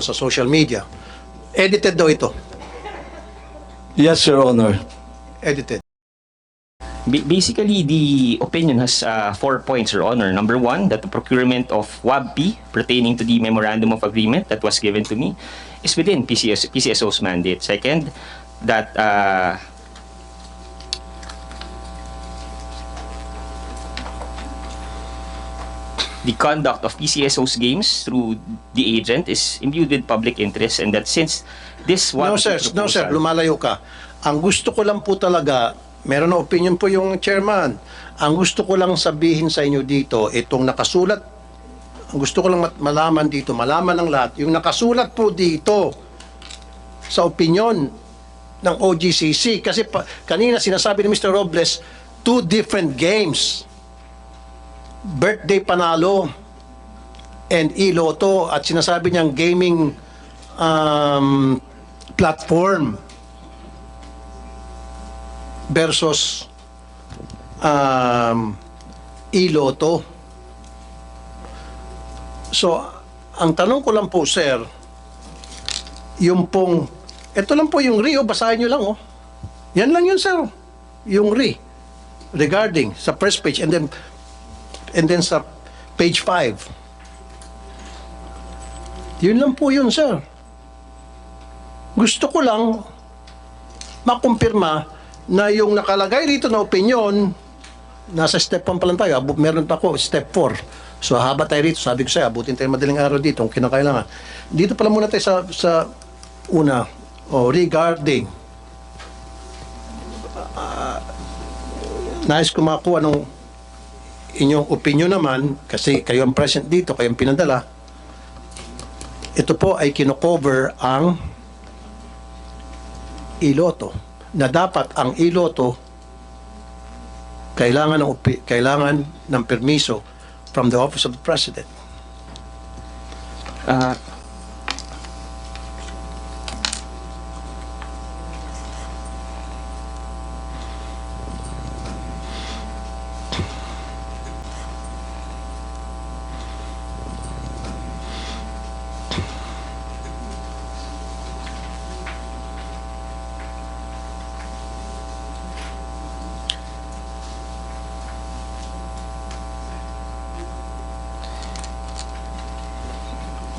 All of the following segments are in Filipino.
sa social media. Edited daw ito. Yes, Your Honor. Edited. Basically, the opinion has 4 points, Your Honor. Number one, that the procurement of WABP pertaining to the Memorandum of Agreement that was given to me is within PCSO's mandate. Second, that the conduct of PCSO's games through the agent is imbued with public interest, and that since this No WABP sir, no sir, proposal- lumalayo ka. Ang gusto ko lang po talaga, meron na opinion po yung chairman. Ang gusto ko lang sabihin sa inyo dito, itong nakasulat, ang gusto ko lang malaman dito, malaman ng lahat, yung nakasulat po dito sa opinion ng OGCC. Kasi kanina sinasabi ni Mr. Robles, 2 different games. Birthday Panalo and iLotto, at sinasabi niyang gaming platform versus iLotto. So, ang tanong ko lang po, sir, yung pong, ito lang po yung RIO, basahin nyo lang, oh. Yan lang yun, sir. Yung RI regarding sa first page and then sa page 5. Yun lang po yun, sir. Gusto ko lang makumpirma na yung nakalagay dito na opinion, nasa step 1 pa lang tayo, meron pa ako, step 4. So haba tayo rito, sabi ko sa'yo, abutin tayo madaling araw dito, kung kinakailangan. Dito pala muna tayo sa una, regarding, nais ko makuha ng inyong opinion naman, kasi kayo ang present dito, kayo ang pinadala. Ito po ay kinocover ang iLotto, na dapat ang iLotto kailangan ng permiso from the Office of the President.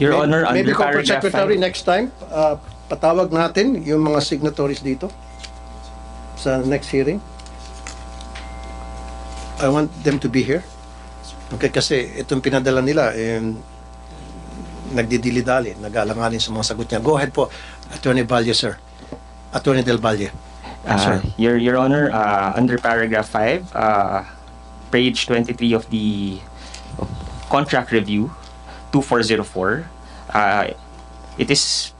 Your Honor, Maybe under Corporate paragraph Secretary 5, next time, patawag natin yung mga signatories dito sa next hearing. I want them to be here. Okay, kasi itong pinadala nila, nagdidili-dali, nag-alanganin sa mga sagot niya. Go ahead po, Attorney Valle, sir. Attorney Del Valle. Sir. Your Honor, under paragraph 5, page 23 of the contract review, 2404, it is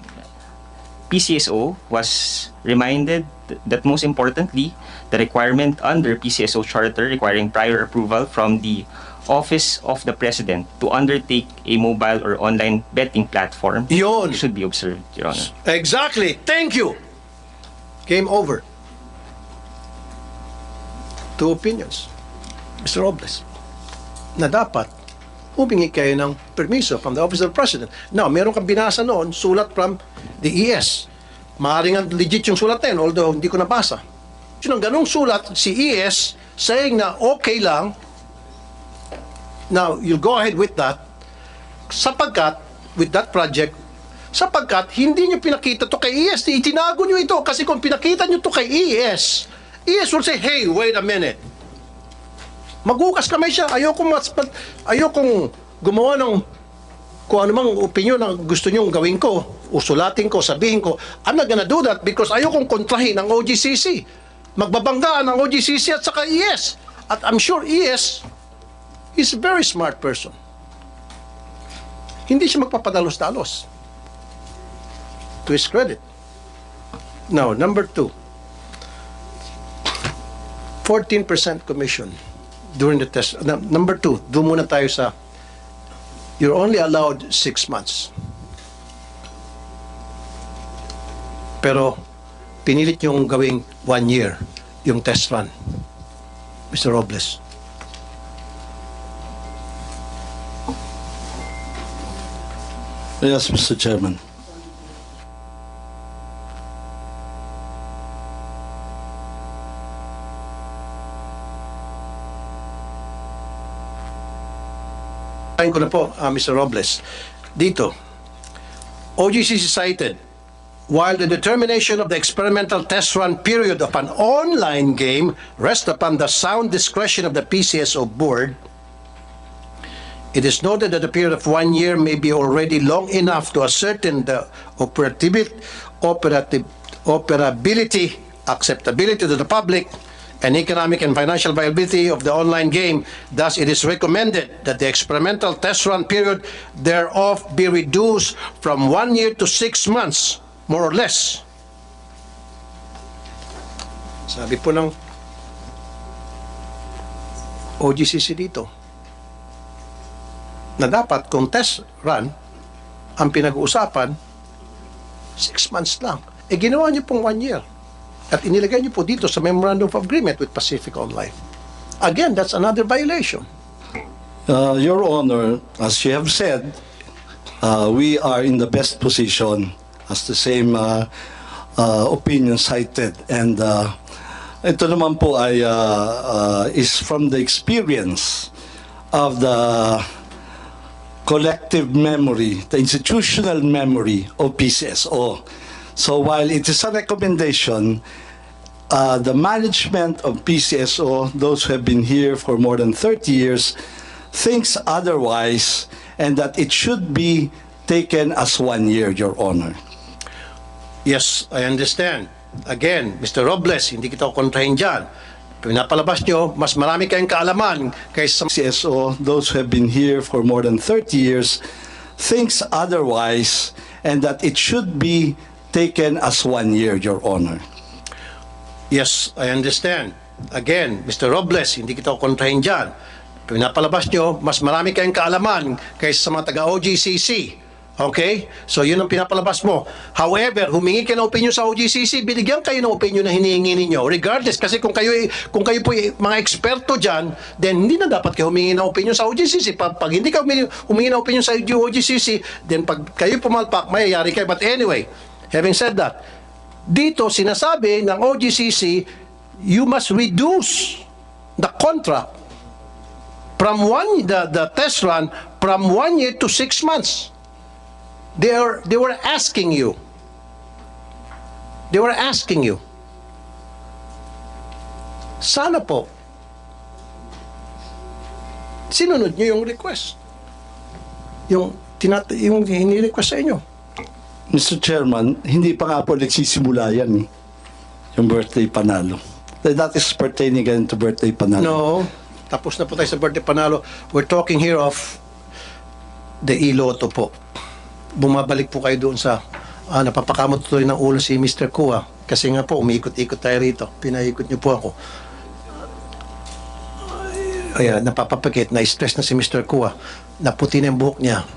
PCSO was reminded that most importantly, the requirement under PCSO charter requiring prior approval from the Office of the President to undertake a mobile or online betting platform Yun. should be observed, Your Honor. Exactly. Thank you. Game over. 2 opinions, Mr. Robles, na dapat humingi kayo ng permiso from the Office of the President. Now, meron kang binasa noon, sulat from the ES. Maaaring nga legit yung sulat na yun, although hindi ko nabasa. Yung ganung sulat, si ES saying na okay lang, now, you'll go ahead with that, sapagkat, with that project, sapagkat hindi nyo pinakita to kay ES, itinago nyo ito, kasi kung pinakita nyo to kay ES will say, hey, wait a minute. Maghukas kamay siya. Ayokong gumawa ng kung ano mang opinion na gusto nyong gawin ko, usulatin ko, sabihin ko. I'm not gonna do that because ayokong kontrahin ang OGCC. Magbabanggaan ang OGCC at saka ES. At I'm sure ES is a very smart person. Hindi siya magpapadalos-dalos. To his credit. Now, number 2. 14% commission during the test. Number 2, doon muna tayo sa, you're only allowed 6 months. Pero, pinilit yung gawing 1 year, yung test run. Mr. Robles. Yes, Mr. Chairman. Ayun ko na po, Mr. Robles. Dito, OGCC cited, while the determination of the experimental test run period of an online game rests upon the sound discretion of the PCSO board, it is noted that a period of 1 year may be already long enough to ascertain the operability, acceptability to the public, and economic and financial viability of the online game. Thus, it is recommended that the experimental test run period thereof be reduced from 1 year to 6 months, more or less. Sabi po ng OGCC dito na dapat kung test run ang pinag-uusapan 6 months lang. Eh ginawa niyo pong 1 year. At inilagay niyo po dito sa Memorandum of Agreement with Pacific Online. Again, that's another violation. Your Honor, as you have said, we are in the best position as the same opinion cited. And ito naman po ay is from the experience of the collective memory, the institutional memory of PCSO. So while it is a recommendation, the management of PCSO, those who have been here for more than 30 years, thinks otherwise and that it should be taken as 1 year, Your Honor. Yes, I understand. Again, Mr. Robles, hindi kita kontrahin dyan. Pinapalabas nyo, mas marami kayong kaalaman kaysa sa PCSO, those who have been here for more than 30 years, thinks otherwise and that it should be taken as 1 year, Your Honor. Yes, I understand. Again, Mr. Robles, hindi kita kontrahin dyan. Pinapalabas nyo, mas marami kayong kaalaman kaysa sa mga taga-OGCC. Okay? So, yun ang pinapalabas mo. However, humingi ka ng opinion sa OGCC, binigyan kayo ng opinion na hinihingi ninyo. Regardless, kasi kung kayo po mga eksperto dyan, then hindi na dapat kayo humingi ng opinion sa OGCC. Pag hindi ka humingi ng opinion sa OGCC, then pag kayo pumalpak, mayayari kayo. But anyway, having said that, dito sinasabi ng OGCC, you must reduce the contract from the test run from 1 year to 6 months. They were asking you. They were asking you. Sana po sinunod niyo yung request. Yung hini-request sa inyo. Mr. Chairman, hindi pa nga po nagsisimula yan eh. Yung birthday panalo. That is pertaining again to birthday panalo. No, tapos na po tayo sa birthday panalo. We're talking here of the iloto po. Bumabalik po kayo doon sa napapakamot tuloy ng ulo si Mr. Kua. Kasi nga po, umiikot-ikot tayo rito. Pinaikot niyo po ako. Ayan, napapapakit. Na-stress na si Mr. Kua. Naputi na yung buhok niya.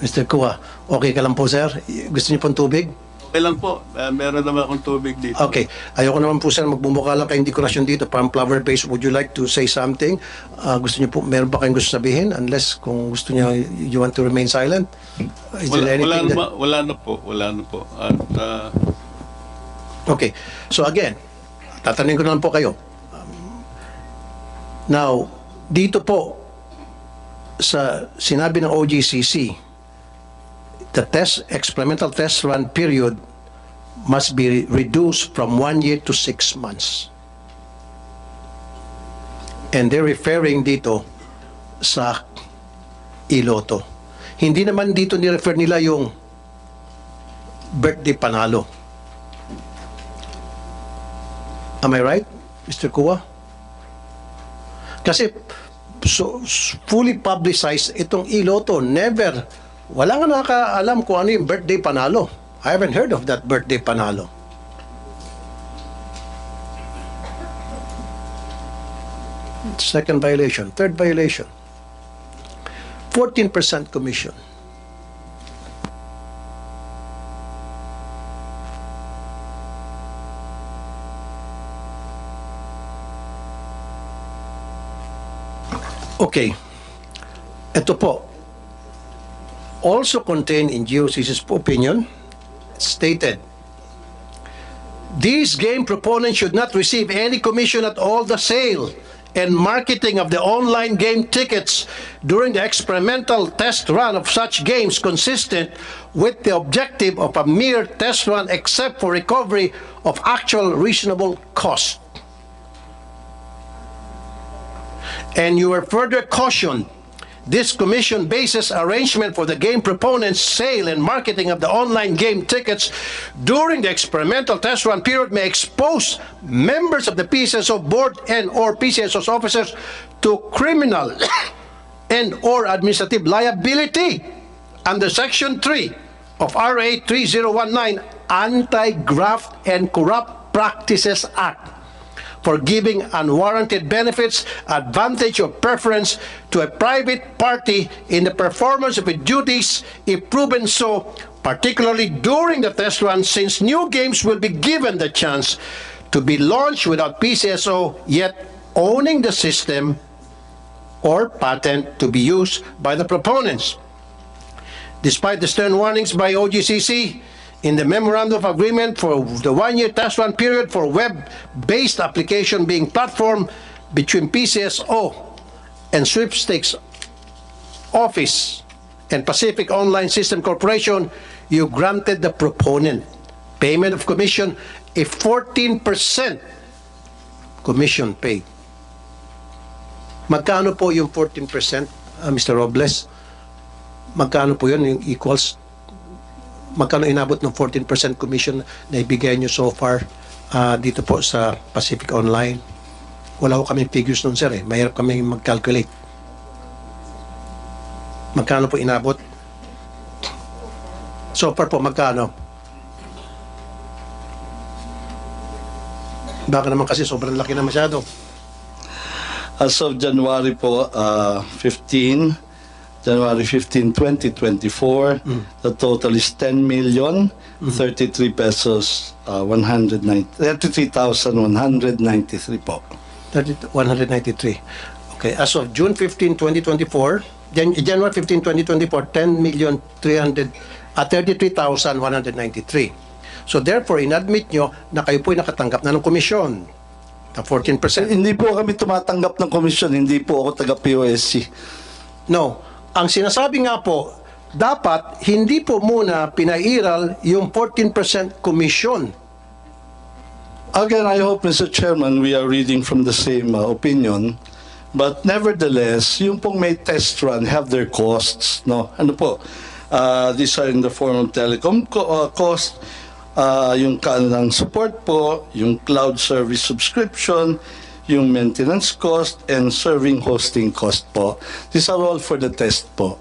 Mr. Kua, okay ka lang po, sir? Gusto niyo pong tubig? Okay lang po. Meron naman akong tubig dito. Okay. Ayoko naman po, sir, magbumukha lang kayong dekorasyon dito, parang flower base. Would you like to say something? Gusto niyo po, meron ba kayong gusto sabihin? Unless kung gusto niyo, you want to remain silent? Is there anything Wala na po. At, Okay. So again, tatanungin ko na lang po kayo. Now, dito po, sa sinabi ng OGCC, the experimental test run period must be reduced from 1 year to 6 months. And they're referring dito sa iloto. Hindi naman dito ni-refer nila yung birthday panalo. Am I right, Mr. Kua? Kasi fully publicized itong iloto. Never. Wala nga nakakaalam kung ano yung birthday panalo. I haven't heard of that birthday panalo. Second violation. Third violation. 14% commission. Okay. Ito po. Also contained in GOCC's opinion, stated, these game proponents should not receive any commission at all the sale and marketing of the online game tickets during the experimental test run of such games consistent with the objective of a mere test run except for recovery of actual reasonable cost. And you are further cautioned, this commission bases arrangement for the game proponents' sale and marketing of the online game tickets during the experimental test run period may expose members of the PCSO board and or PCSO's officers to criminal and or administrative liability under Section 3 of RA 3019 Anti-Graft and Corrupt Practices Act for giving unwarranted benefits, advantage, or preference to a private party in the performance of its duties if proven so, particularly during the test run, since new games will be given the chance to be launched without PCSO yet owning the system or patent to be used by the proponents. Despite the stern warnings by OGCC, in the Memorandum of Agreement for the one-year test run period for web-based application being platform between PCSO and Sweepstakes Office and Pacific Online System Corporation, you granted the proponent payment of commission a 14% commission paid. Magkano po yung 14%, Mr. Robles? Magkano po yun, yung equals? Magkano inabot ng 14% commission na ibigay nyo so far dito po sa Pacific Online? Wala ko kaming figures nun, sir. Mahirap kami mag-calculate. Magkano po inabot? So far po, magkano? Baka naman kasi sobrang laki na masyado. As of January po, 15, 2024, the total is 10,033 pesos, 33,193 po. 193. Okay, as of June 15, 2024, January 15, 2024, 33,193. So therefore, inadmit nyo na kayo po'y nakatanggap na ng komisyon na 14%. Hindi po kami tumatanggap ng komisyon, hindi po ako taga-POSC. No. Ang sinasabi nga po, dapat hindi po muna pinairal yung 14% commission. Again, I hope, Mr. Chairman, we are reading from the same opinion. But nevertheless, yung pong may test run have their costs. No? Ano po? These are in the form of telecom cost, yung kanilang support po, yung cloud service subscription, yung maintenance cost, and serving hosting cost po. These are all for the test po.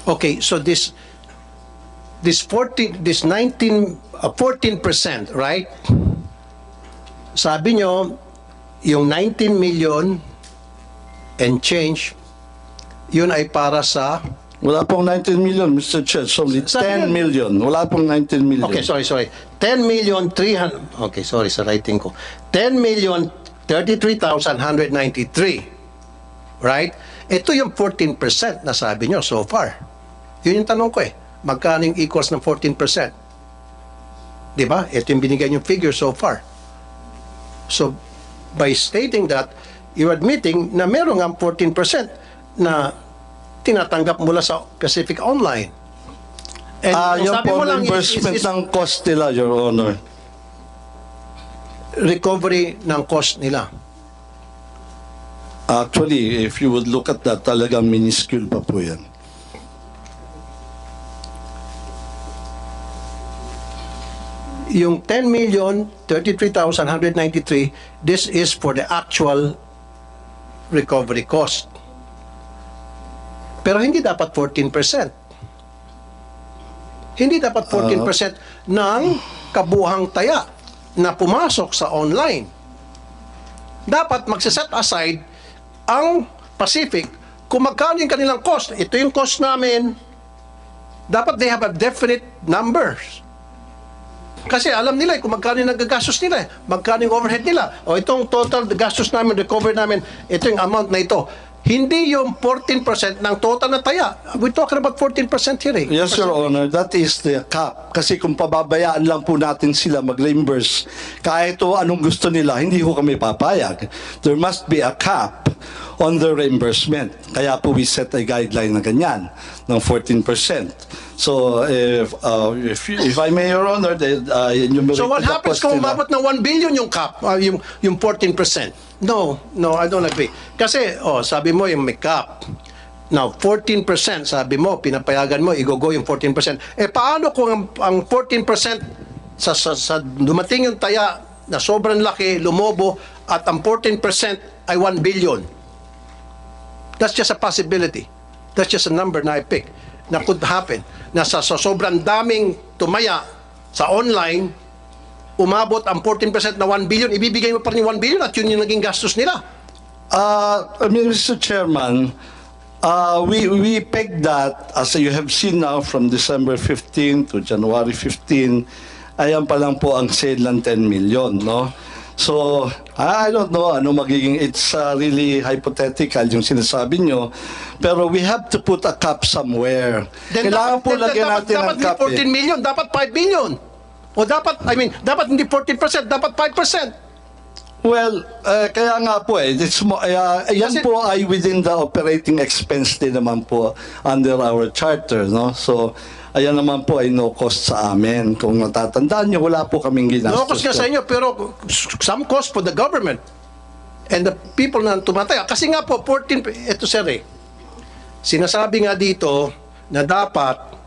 Okay, so this 14% right? Sabi nyo, yung 19 million and change, yun ay para sa... Wala pong 19 million, Mr. Chair. It's only 10 million. Wala pong 19 million. Okay, sorry. 10 million 300... Okay, sorry sa writing ko. 10 million 33,193. Right? Ito yung 14% na sabi nyo so far. Yun yung tanong ko eh. Magkano yung equals ng 14%? Diba? Ito yung binigay yung figure so far. So, by stating that, you're admitting na meron nga 14% na tinatanggap mula sa Pacific Online. And ang yung sabi po mo lang reimbursement is ng cost nila, Your Honor. recovery ng cost nila. Actually, if you would look at that, talagang minuscule pa po yan. Yung 10,033,193, this is for the actual recovery cost. Pero hindi dapat 14%. Hindi dapat 14% ng kabuhang taya na pumasok sa online. Dapat magsiset aside ang Pacific kung magkano yung kanilang cost. Ito yung cost namin. Dapat they have a definite numbers. Kasi alam nila kung magkano yung nagagastos nila, magkano yung overhead nila. O itong total gastos namin, recover namin, ito yung amount na ito. Hindi yung 14% ng total na taya. We're talking about 14% here eh. Yes, Your Honor, that is the cap. Kasi kung pababayaan lang po natin sila mag-reimburse, kahit o anong gusto nila, hindi ko kami papayag. There must be a cap on the reimbursement. Kaya po we set a guideline na ganyan, ng 14%. So, if I may, Your Honor, So what happens kung umabot ng 1 billion yung cap, yung 14%? No, I don't agree. Kasi, sabi mo yung may cap. Now, 14%, sabi mo, pinapayagan mo, i-go yung 14%. Paano kung ang 14% sa dumating yung taya na sobrang laki, lumobo, at ang 14% ay 1 billion? That's just a possibility. That's just a number na I pick na could happen. Na sa sobrang daming tumaya sa online, umabot ang 14% na 1 billion, ibibigay mo pa rin yung 1 billion at yun yung naging gastos nila. Mr. Chairman, we pegged that, as you have seen now, from December 15 to January 15, ayan pa lang po ang sale ng 10 million, no? So, I don't know ano magiging, it's really hypothetical yung sinasabi nyo, pero we have to put a cap somewhere. Kailangan po lagyan natin ang cap. Dapat hindi 14 million, dapat 5 billion. O dapat, dapat hindi 14%, dapat 5%. Well, kaya nga po yan Kasi- po ay within the operating expense din naman po under our charter, no? So, ayan naman po ay no cost sa amin. Kung natatandaan nyo, wala po kaming ginastos. No cost nga sa inyo, pero some cost for the government and the people na tumataya. Kasi nga po, 14, ito sir sinasabi nga dito na dapat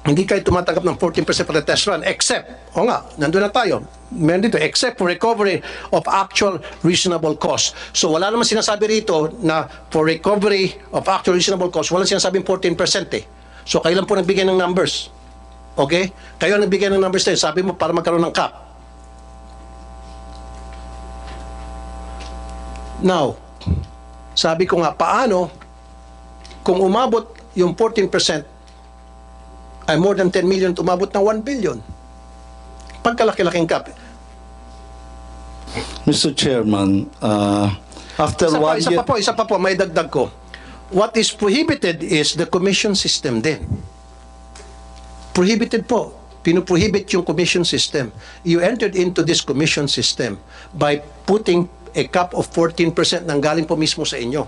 hindi kayo tumatanggap ng 14% for the test run, except, nandun na tayo, meron dito, except for recovery of actual reasonable cost. So wala naman sinasabi rito na for recovery of actual reasonable cost, wala sinasabing 14% So kayo lang po nagbigay ng numbers. Okay? Kayo ang nagbigay ng numbers tayo. Sabi mo para magkaroon ng cap. Now, sabi ko nga, paano kung umabot yung 14% ay more than 10 million, umabot ng 1 billion? Pagkalaki-laking cap. Mr. Chairman, after Isa pa po, may dagdag ko. What is prohibited is the commission system din. Prohibited po. Pinuprohibit yung commission system. You entered into this commission system by putting a cap of 14% nang galing po mismo sa inyo.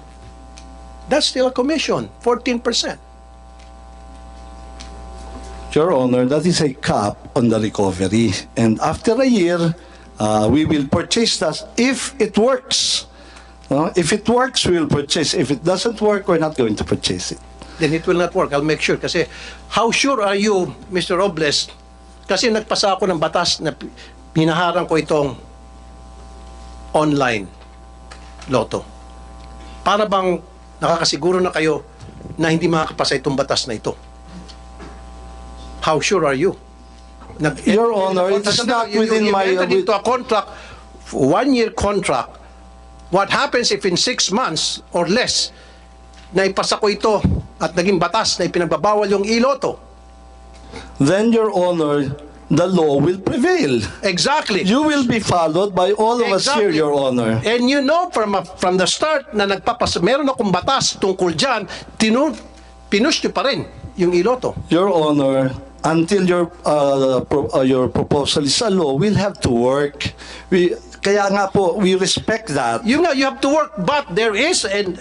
That's still a commission, 14%. Your Honor, that is a cap on the recovery. And after a year, we will purchase that if it works. If it works, we will purchase. If it doesn't work, we're not going to purchase it. Then it will not work. I'll make sure. Kasi, how sure are you, Mr. Robles? Kasi nagpasa ako ng batas na hinaharang ko itong online loto. Para bang nakakasiguro na kayo na hindi makakapasa itong batas na ito? How sure are you? Your Honor, it is not within my... You entered into a contract, 1-year contract. What happens if in 6 months or less, naipasa ko ito at naging batas na ipinagbabawal yung iloto? Then, Your Honor, the law will prevail. Exactly. You will be followed by all of us here, Your Honor. And you know from the start na meron akong batas tungkol dyan, pinush nyo pa rin yung iloto. Your Honor, until your proposal is a law, we'll have to work. Kaya nga po, we respect that. You have to work, but there is an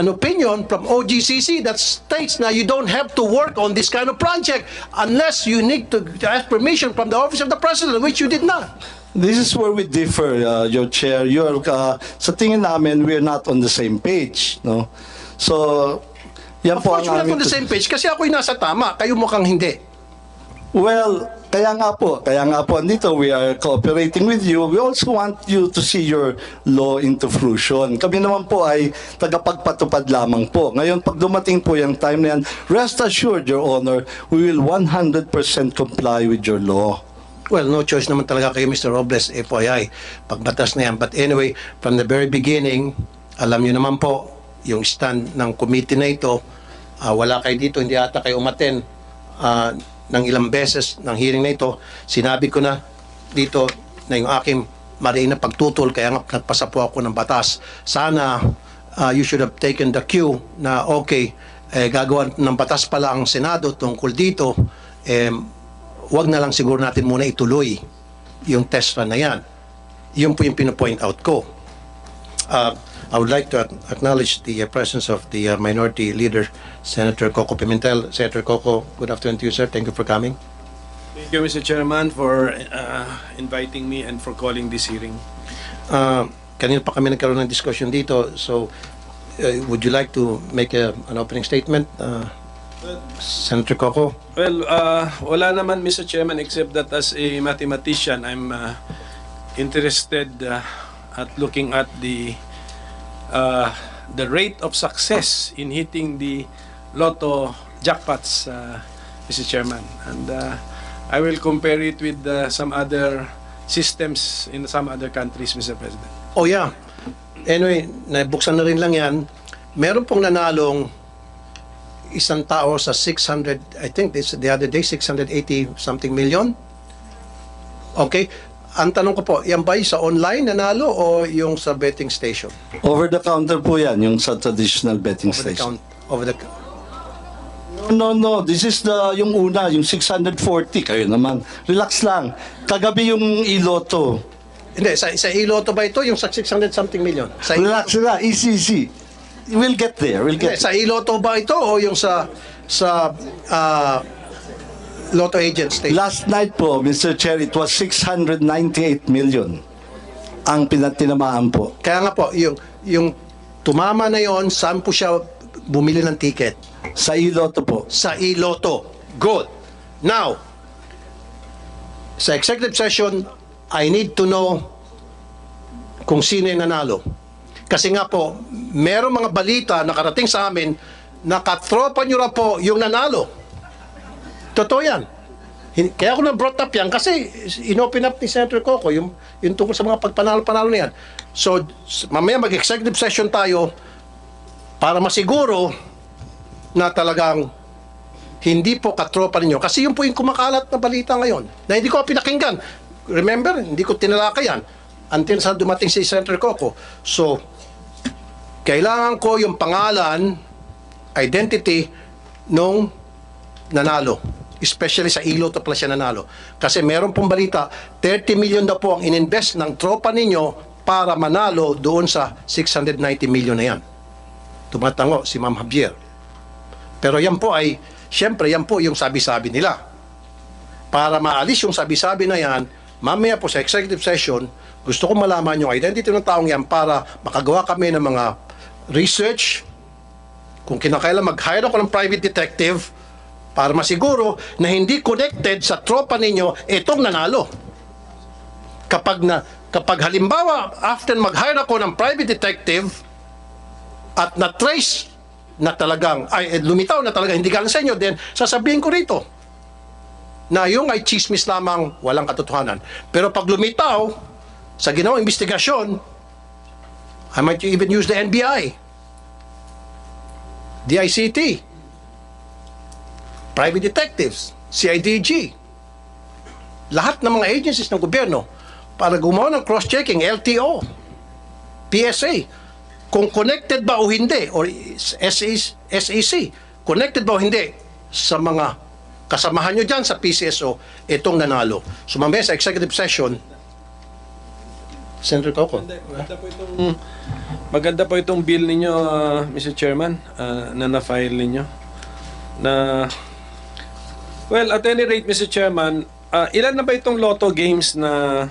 opinion from OGCC that states na you don't have to work on this kind of project unless you need to ask permission from the office of the president, which you did not. This is where we differ, Your Chair. Sa tingin namin, we're not on the same page. No? So, yan Of po course, ang we're not on the same page kasi ako'y nasa tama, kayo mukhang hindi. Well, kaya nga po, andito we are cooperating with you. We also want you to see your law into fruition. Kami naman po ay tagapagpatupad lamang po. Ngayon, pag dumating po yung time na yan, rest assured, Your Honor, we will 100% comply with your law. Well, no choice naman talaga kayo, Mr. Robles, FYI, pagbatas na yan. But anyway, from the very beginning, alam niyo naman po, yung stand ng committee na ito, wala kayo dito, hindi ata kayo umaten ng ilang beses ng hearing na ito. Sinabi ko na dito na yung aking mali na pagtutol, kaya nga nagpasa po ako ng batas. Sana you should have taken the cue na okay, gagawa ng batas pala ang Senado tungkol dito, wag na lang siguro natin muna ituloy yung test run na yan. Yun po yung pinopoint out ko. I would like to acknowledge the presence of the Minority Leader, Senator Coco Pimentel. Senator Coco, good afternoon to you, sir. Thank you for coming. Thank you, Mr. Chairman, for inviting me and for calling this hearing. Kanina pa kami nagkaroon ng discussion dito. So, would you like to make an opening statement, Senator Coco? Well, wala naman, Mr. Chairman, except that as a mathematician, I'm interested at looking at the rate of success in hitting the lotto jackpots, Mr. Chairman. And I will compare it with some other systems in some other countries, Mr. President. Oh yeah. Anyway, nabuksan na rin lang yan. Meron pong nanalong isang tao sa 600, I think this the other day, 680 something million. Okay. Ang tanong ko po, yan ba sa online nanalo o yung sa betting station? Over the counter po yan, yung sa traditional betting station. No. This is yung una, yung 640. Kayo naman. Relax lang. Kagabi yung iloto. Hindi, sa iloto ba ito? Yung sa 600 something million? Relax lang. Easy. We'll get there. Hindi, sa iloto ba ito o yung sa Lotto agent station? Last night po, Mr. Chair, it was 698 million ang pinatinamaan po. Kaya nga po, yung tumama na yon, saan po siya bumili ng ticket? Sa iloto po. Sa iloto. Good. Now, sa executive session, I need to know kung sino yung nanalo. Kasi nga po, merong mga balita nakarating sa amin na katropa nyo na po yung nanalo. Totoo yan. Kaya ako na-brought up yan kasi inopen up ni Senator Coco yung tungkol sa mga pagpanalo-panalo na yan. So, mamaya mag-executive session tayo para masiguro na talagang hindi po katropa ninyo. Kasi yun po yung kumakalat na balita ngayon na hindi ko pinakinggan. Remember, hindi ko tinalakayan until sa dumating si Senator Coco. So, kailangan ko yung pangalan, identity nung nanalo. Especially sa iloto pala siya nanalo. Kasi meron pong balita, 30 million na po ang ininvest ng tropa ninyo para manalo doon sa 690 million na yan. Tumatango si Ma'am Javier. Pero yan po ay, syempre yan po yung sabi-sabi nila. Para maalis yung sabi-sabi na yan, mamaya po sa executive session, gusto ko malaman yung identity ng taong yan para makagawa kami ng mga research. Kung kinakailan mag-hire ako ng private detective para masiguro na hindi connected sa tropa ninyo itong nanalo. Kapag halimbawa, after mag-hire ako ng private detective at na-trace na talagang, lumitaw na talagang hindi galing sa inyo, then sasabihin ko rito na yung ay chismis lamang, walang katotohanan. Pero pag lumitaw sa ginawang investigasyon, I might even use the NBI, DICT, private detectives, CIDG, lahat ng mga agencies ng gobyerno para gumawa ng cross-checking, LTO, PSA, kung connected ba o hindi, or SEC, connected ba o hindi sa mga kasamahan nyo dyan sa PCSO, itong nanalo. So mamaya sa executive session, Senator Coco. Maganda po itong bill ninyo, Mr. Chairman, na na-file ninyo. Well, at any rate, Mr. Chairman, ilan na ba itong lotto games na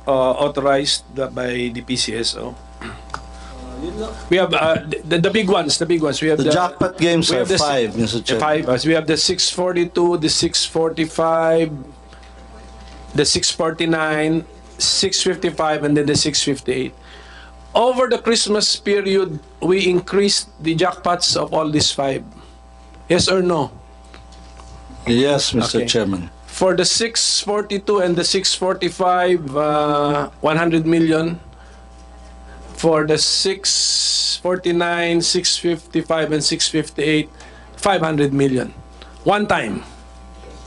authorized by the PCSO? We have the big ones. We have The jackpot games are 5, Mr. Chair. 5. We have the 642, the 645, the 649, 655, and then the 658. Over the Christmas period, we increased the jackpots of all these 5. Yes or no? Yes, Mr. Okay. Chairman. For the 642 and the 645, 100 million. For the 649, 655, and 658, 500 million. One time.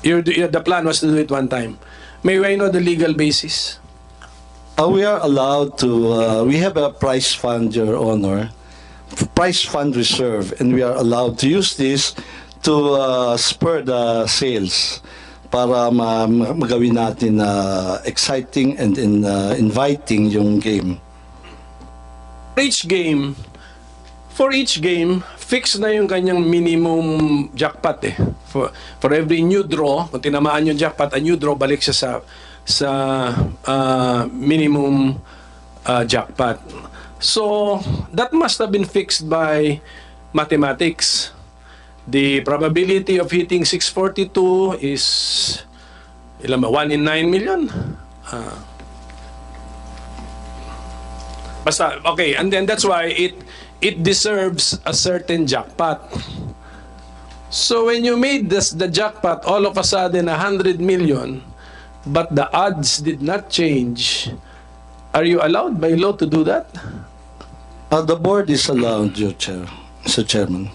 The plan was to do it one time. May I know the legal basis? We are allowed to, we have a prize fund, Your Honor, prize fund reserve, and we are allowed to use this to spur the sales para magawin natin exciting and inviting yung game. For each game, fix na yung kanyang minimum jackpot eh. For every new draw, kung tinamaan yung jackpot, a new draw, balik siya sa minimum jackpot. So, that must have been fixed by mathematics. The probability of hitting 642 is, ilan ba, 1 in 9 million? Basta, okay, and then that's why it deserves a certain jackpot. So when you made the jackpot all of a sudden 100 million, but the odds did not change, are you allowed by law to do that? The board is allowed, Your Chair, Mr. Chairman.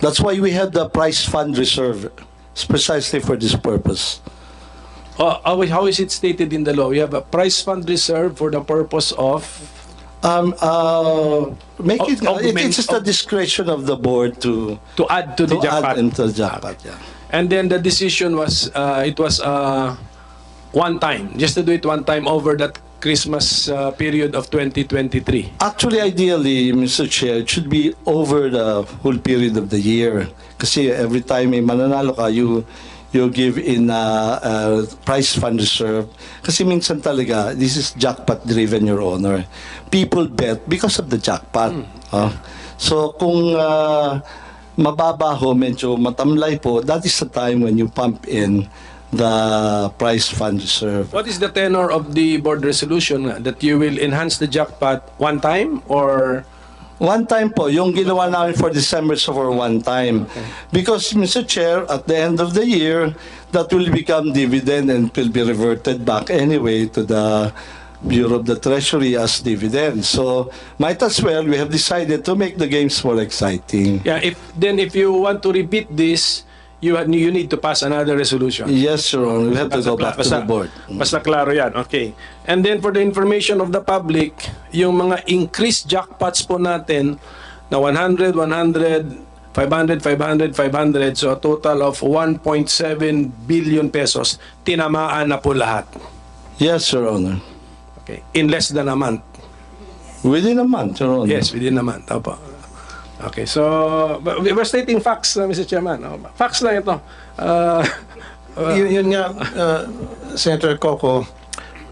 That's why we have the prize fund reserve. It's precisely for this purpose. How is it stated in the law? We have a prize fund reserve for the purpose of Make it. Augment- It is the discretion of the board to add to the jackpot. add into the jackpot. Yeah. And then the decision was, it was one time, just to do it one time over that Christmas period of 2023. Actually, ideally, Mr. Chair, it should be over the whole period of the year. Kasi every time may mananalo ka, you give in prize fund reserve. Kasi minsan talaga, this is jackpot driven, Your Honor. People bet because of the jackpot. So kung mababa ho, medyo matamlay po, that is the time when you pump in the prize fund reserve. What is the tenor of the board resolution that you will enhance the jackpot one time or? One time po, yung ginawa namin for December so for one time. Because, Mr. Chair, at the end of the year, that will become dividend and will be reverted back anyway to the Bureau of the Treasury as dividend. So, might as well, we have decided to make the games more exciting. Yeah, if you want to repeat this, you need to pass another resolution. Yes, Your Honor, we have to go back to the board. Basta klaro yan, okay. And then for the information of the public, yung mga increased jackpots po natin na 100, 100, 500, 500, 500, so a total of 1.7 billion pesos, tinamaan na po lahat. Yes, Your Honor. Okay, in less than a month. Within a month, Your Honor. Yes, within a month. Opo. Okay, so we're stating facts, Mr. Chairman. Facts lang ito. Yun nga, Senator Coco,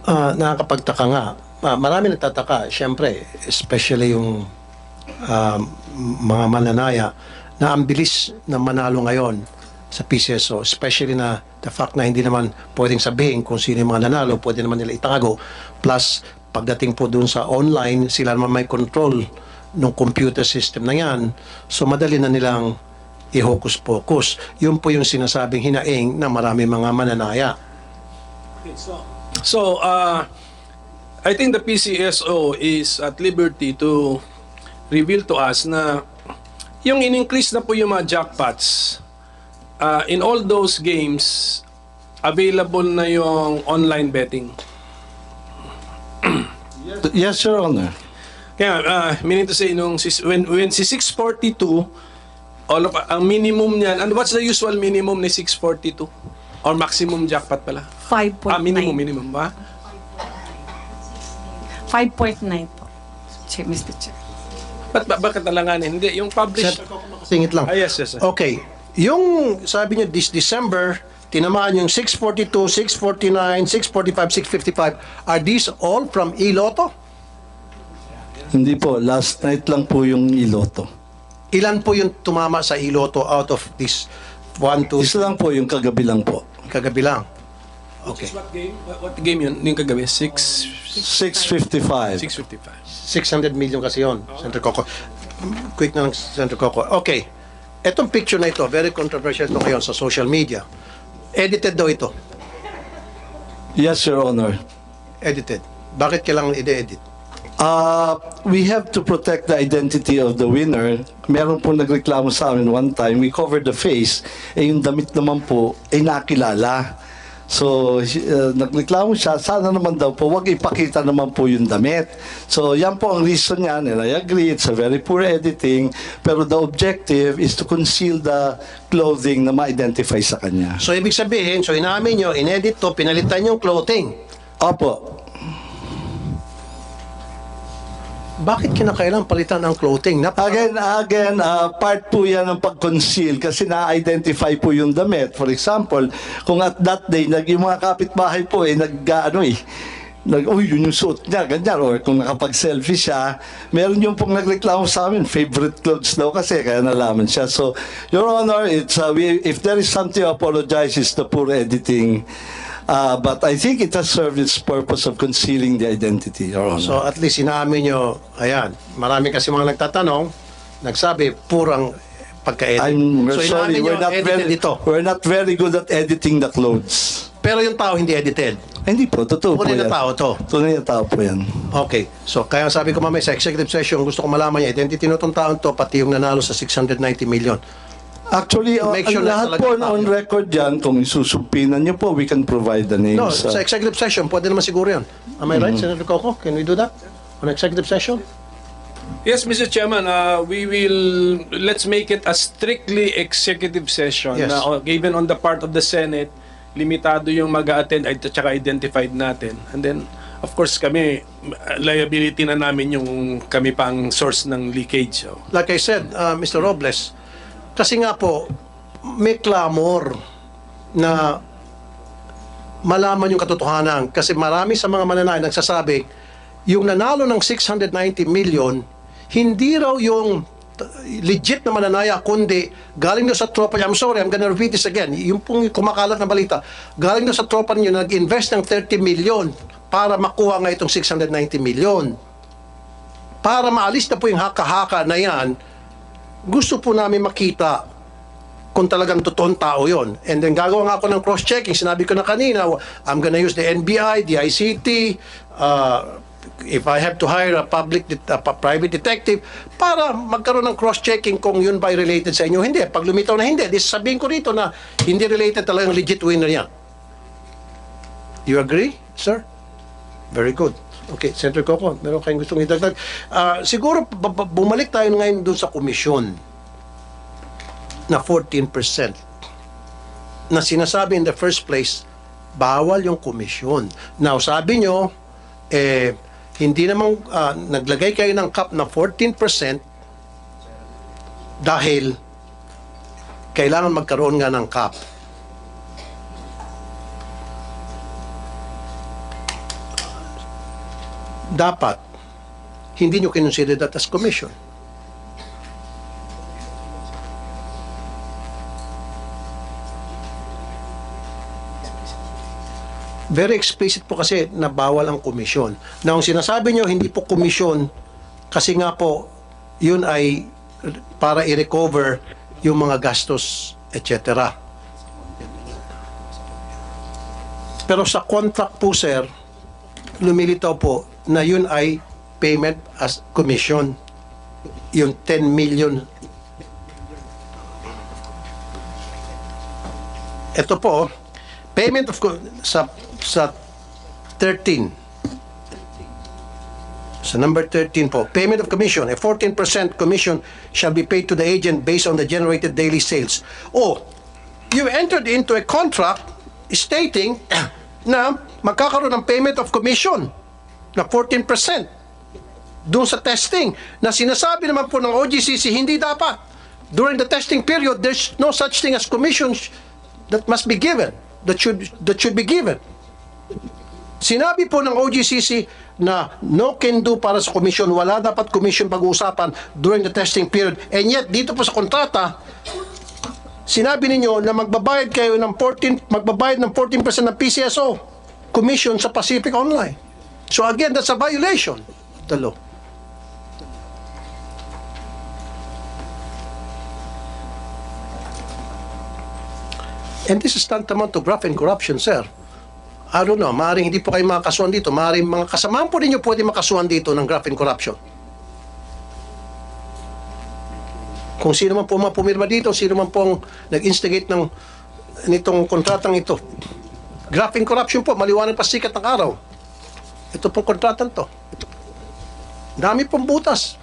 nakakapagtaka nga. Marami nagtataka, siyempre, especially yung mga mananaya na ang bilis na manalo ngayon sa PCSO, especially na the fact na hindi naman pwedeng sabihin kung sino yung mga nanalo, pwede naman nila itago. Plus, pagdating po dun sa online, sila naman may control ng computer system na yan. So, madali na nilang i-hocus-pocus. Yun po yung sinasabing hinaing ng marami mga mananaya. So, I think the PCSO is at liberty to reveal to us na yung in-increase na po yung mga jackpots, in all those games, available na yung online betting. Yes, Your Honor. Kaya, meaning to say, when si 642, ang minimum niyan, and what's the usual minimum ni 642? Or maximum jackpot pala? 5.9. Minimum ba? 5.9 po, Mr. Chair. Bakit nalanganin? Hindi, yung published. Singit lang. Yes. Okay. Yung sabi niyo this December, tinamaan yung 642, 649, 645, 655. Are these all from Iloto? Hindi po, last night lang po yung iloto. Ilan po yung tumama sa Iloto out of this 1, 2, Isa lang po, yung kagabi lang po. kagabi lang? Okay. What game? What game yun? Yung kagabi? 6:55. 655. 600 million kasi yon, Senator Coco. Quick na lang, Senator Coco. Okay. Etong picture na ito, very controversial ito ngayon sa social media. Edited daw ito. Yes, Your Honor. Edited. Bakit kailangan i-edit? We have to protect the identity of the winner. Meron po nagreklamo sa amin one time, we covered the face, yung damit naman po ay nakilala. So, nagreklamo siya, sana naman daw po, wag ipakita naman po yung damit. So, yan po ang reason niyan, and I agree, it's a very poor editing, pero the objective is to conceal the clothing na ma-identify sa kanya. So, ibig sabihin, so inamin nyo, inedit to, pinalitan yung clothing. Opo. Bakit kinakailangan palitan ang clothing? Again, part po yan ng pag-conceal kasi na-identify po yung damit. For example, kung at that day, yung mga kapitbahay po yun yung suot niya, ganyan. Or kung nakapag-selfie siya, meron yung pong nagreklamo sa amin, favorite clothes daw kasi, kaya nalaman siya. So, Your Honor, if there is something to apologize, it's the poor editing. But I think it has served its purpose of concealing the identity, Your Honor. So, at least inamin nyo, ayan, marami kasi mga nagtatanong, nagsabi, purang pagka-edit. We're sorry, we're not very good at editing the clothes. Pero yung tao hindi edited. Hindi po, totoo po Tunay yan. na tao to. Tunay na tao po yan. Okay. So, kaya sabi ko mamaya sa executive session, gusto ko malaman yung identity nitong taon to, pati yung nanalo sa 690 million. Actually, Make sure na lahat talaga po tao. on record yan, kung isusumpinan niyo po, we can provide the names. No, sa executive session, pwede naman siguro yan. Am I right, Senator Coco? Can we do that? On executive session? Yes, Mr. Chairman, let's make it a strictly executive session. Yes. Na, even on the part of the Senate, limitado yung mag-attend at saka identified natin. And then, of course, kami, liability na namin yung kami pang source ng leakage. So. Like I said, Mr. Robles, kasi nga po, may clamor na malaman yung katotohanan. Kasi marami sa mga mananayan nagsasabi, yung nanalo ng 690 million, hindi raw yung legit na mananaya, kundi galing doon sa tropa niya. I'm sorry, I'm gonna repeat this again. Yung pong kumakalat na balita, galing doon sa tropa niyo na nag-invest ng 30 million para makuha nga itong 690 million. Para maalis na po yung haka-haka na yan, gusto po namin makita kung talagang totoong tao yon. And then gagawa nga ako ng cross-checking. Sinabi ko na kanina, I'm gonna use the NBI, the ICT, if I have to hire a private detective para magkaroon ng cross-checking kung yun ba related sa inyo. Hindi. Pag lumitaw na hindi, sabihin ko rito na hindi related talagang legit winner yan. You agree, sir? Very good. Okay, Senator Coco, meron kayong gustong idagdag. Siguro, bumalik tayo ngayon doon sa komisyon na 14% na sinasabi in the first place, bawal yung komisyon. Now, sabi nyo, hindi namang naglagay kayo ng cap na 14% dahil kailangan magkaroon nga ng cap. Dapat hindi nyo kinonsider that as commission. Very explicit po kasi na bawal ang komisyon. Na ang sinasabi nyo, hindi po komisyon kasi nga po, yun ay para i-recover yung mga gastos, etc. Pero sa contract po, sir, lumilitaw po na yun ay payment as commission. Yung 10 million. Ito po, payment of sa 13. Sa number 13 po, payment of commission. A 14% commission shall be paid to the agent based on the generated daily sales. Oh, you entered into a contract stating na magkakaroon ng payment of commission na 14% doon sa testing na sinasabi naman po ng OGCC hindi dapat. During the testing period, there's no such thing as commissions that must be given, that should be given. Sinabi po ng OGCC na no can do para sa commission, wala dapat commission pag-uusapan during the testing period. And yet, dito po sa kontrata, sinabi ninyo na magbabayad kayo ng 14% ng PCSO commission sa Pacific Online. So again, that's a violation of the law. And this is tantamount to graft and corruption, sir. I don't know, maaaring hindi po kayo makakasuhan dito. Maaaring mga kasamahan po ninyo pwede makasuhan dito ng graft and corruption. Kung sino man po pumirma dito, sino man pong nag-instigate nitong kontratang ito. Graphing corruption po, maliwanag pa sikat ng araw. Ito pong kontratan to. Dami pong butas.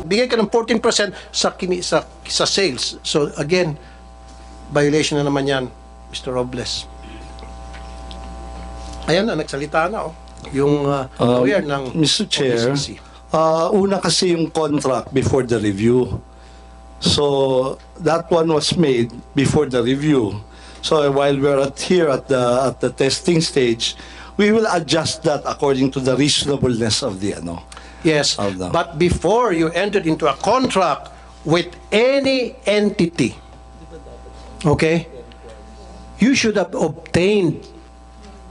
Bigay ka ng 14% sa sales. So again, violation na naman yan, Mr. Robles. Ayan na, nagsalita na yung lawyer ng Mr. Chair, OGCC. una kasi yung contract before the review. So that one was made before the review. So while we're here at the testing stage, we will adjust that according to the reasonableness of the Yes, Of the- but before you entered into a contract with any entity, okay, you should have obtained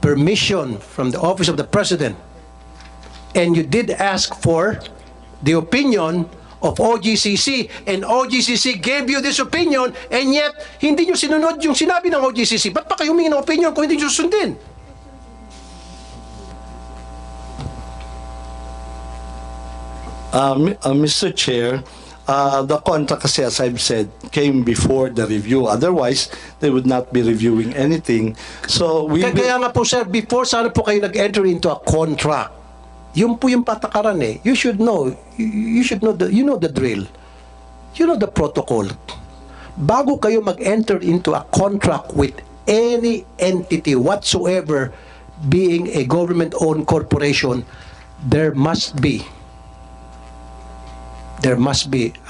permission from the office of the president, and you did ask for the opinion of OGCC, and OGCC gave you this opinion, and yet hindi nyo sinunod yung sinabi ng OGCC. Ba't pa kayo humingi ng opinion kung hindi nyo susundin? Mr. Chair, the contract kasi, as I've said, came before the review. Otherwise, they would not be reviewing anything. So we will- Kaya nga po sir, before sana po kayo nag-enter into a contract, yun po yung patakaran eh. You should know, you should know you know the drill. You know the protocol. Bago kayo mag-enter into a contract with any entity whatsoever, being a government-owned corporation, there must be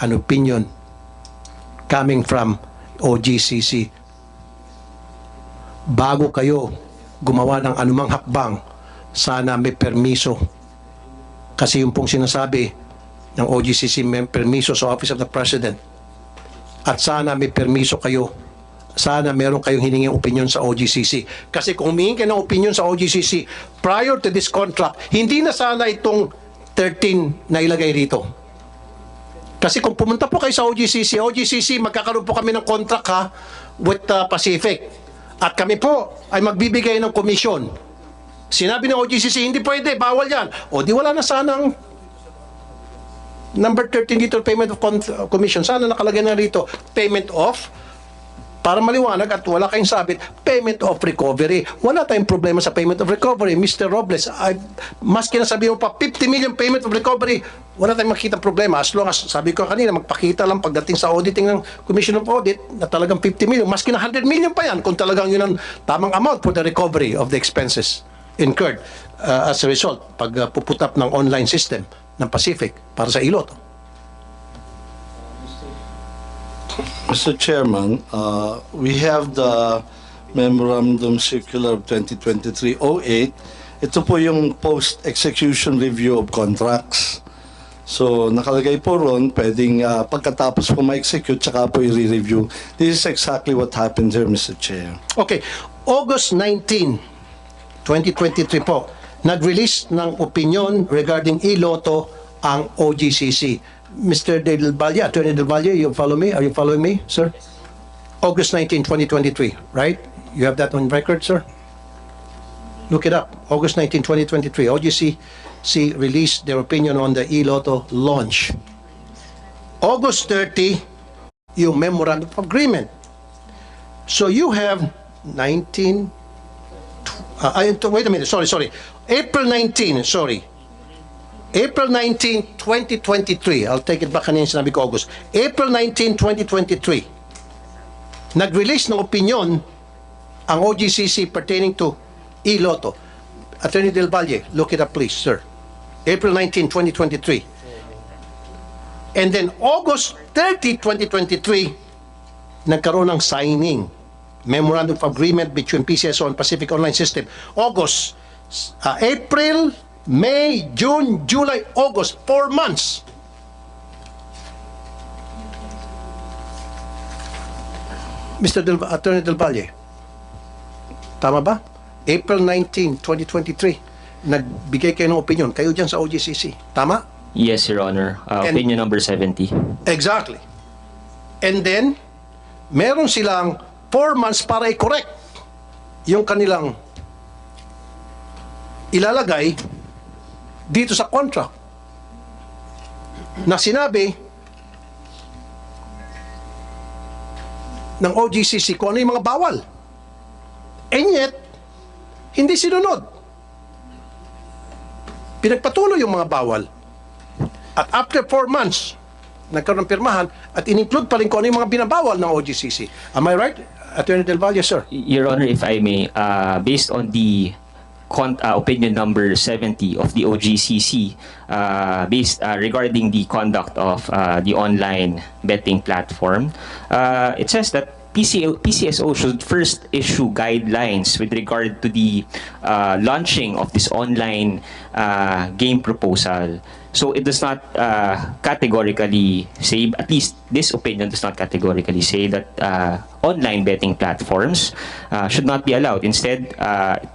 an opinion coming from OGCC. Bago kayo gumawa ng anumang hakbang, sana may permiso. Kasi yung pong sinasabi ng OGCC, may permiso sa Office of the President. At sana may permiso kayo. Sana meron kayong hiningin opinion sa OGCC. Kasi kung humingi kayo ng opinion sa OGCC prior to this contract, hindi na sana itong 13 na ilagay rito. Kasi kung pumunta po kayo sa OGCC, magkakaroon po kami ng contract with Pacific. At kami po ay magbibigay ng komisyon. Sinabi ng OGCC, hindi pwede, bawal yan. O di wala na sanang number 13 dito, payment of commission. Sana nakalagay na rito, payment of, para maliwanag at wala kayong sabit, payment of recovery. Wala tayong problema sa payment of recovery. Mr. Robles, maski na sabi mo pa, 50 million payment of recovery, wala tayong makikita problema. As long as, sabi ko kanina, magpakita lang pagdating sa auditing ng Commission of Audit na talagang 50 million, maski na 100 million pa yan kung talagang yun ang tamang amount for the recovery of the expenses incurred as a result pag puput up ng online system ng Pacific para sa Iloto. Mr. Chairman, we have the Memorandum Circular of 2023-08. Ito po yung post-execution review of contracts. So, nakalagay po ron, pwedeng pagkatapos po ma-execute, tsaka po i-review. This is exactly what happened here, Mr. Chair. Okay, August 19, 2023 po, nag-release ng opinion regarding Iloto ang OGCC. Mr. Del Valle, Attorney Del Valle, you follow me? Are you following me, sir? August 19, 2023, right? You have that on record, sir? Look it up. August 19, 2023, OGCC released their opinion on the Iloto launch. August 30, yung memorandum of agreement. So you have 19, wait a minute, sorry. April 19, sorry. April 19, 2023. I'll take it back kanina sinabi ko August. April 19, 2023. Nag-release ng opinion ang OGCC pertaining to Iloto. Attorney Del Valle, look it up please, sir. April 19, 2023. And then August 30, 2023, nagkaroon ng signing. Memorandum of Agreement between PCSO and Pacific Online System. August, April, May, June, July, August, 4 months. Attorney Del Valle, tama ba? April 19, 2023, nagbigay kayo ng opinion. Kayo dyan sa OGCC. Tama? Yes, Your Honor. Opinion number 70. Exactly. And then, meron silang 4 months para i-correct yung kanilang ilalagay dito sa contract na sinabi ng OGCC kung ano yung mga bawal. And yet, hindi sinunod. Pinagpatuloy yung mga bawal. At after 4 months, nagkaroon ng pirmahan at in-include pa rin kung ano yung mga binabawal ng OGCC. Am I right, Attorney Del Valle, sir? Your Honor, if I may, based on the opinion number 70 of the OGCC, based regarding the conduct of the online betting platform, it says that PCSO should first issue guidelines with regard to the launching of this online game proposal. So it does not categorically say, at least this opinion does not categorically say that online betting platforms should not be allowed. Instead,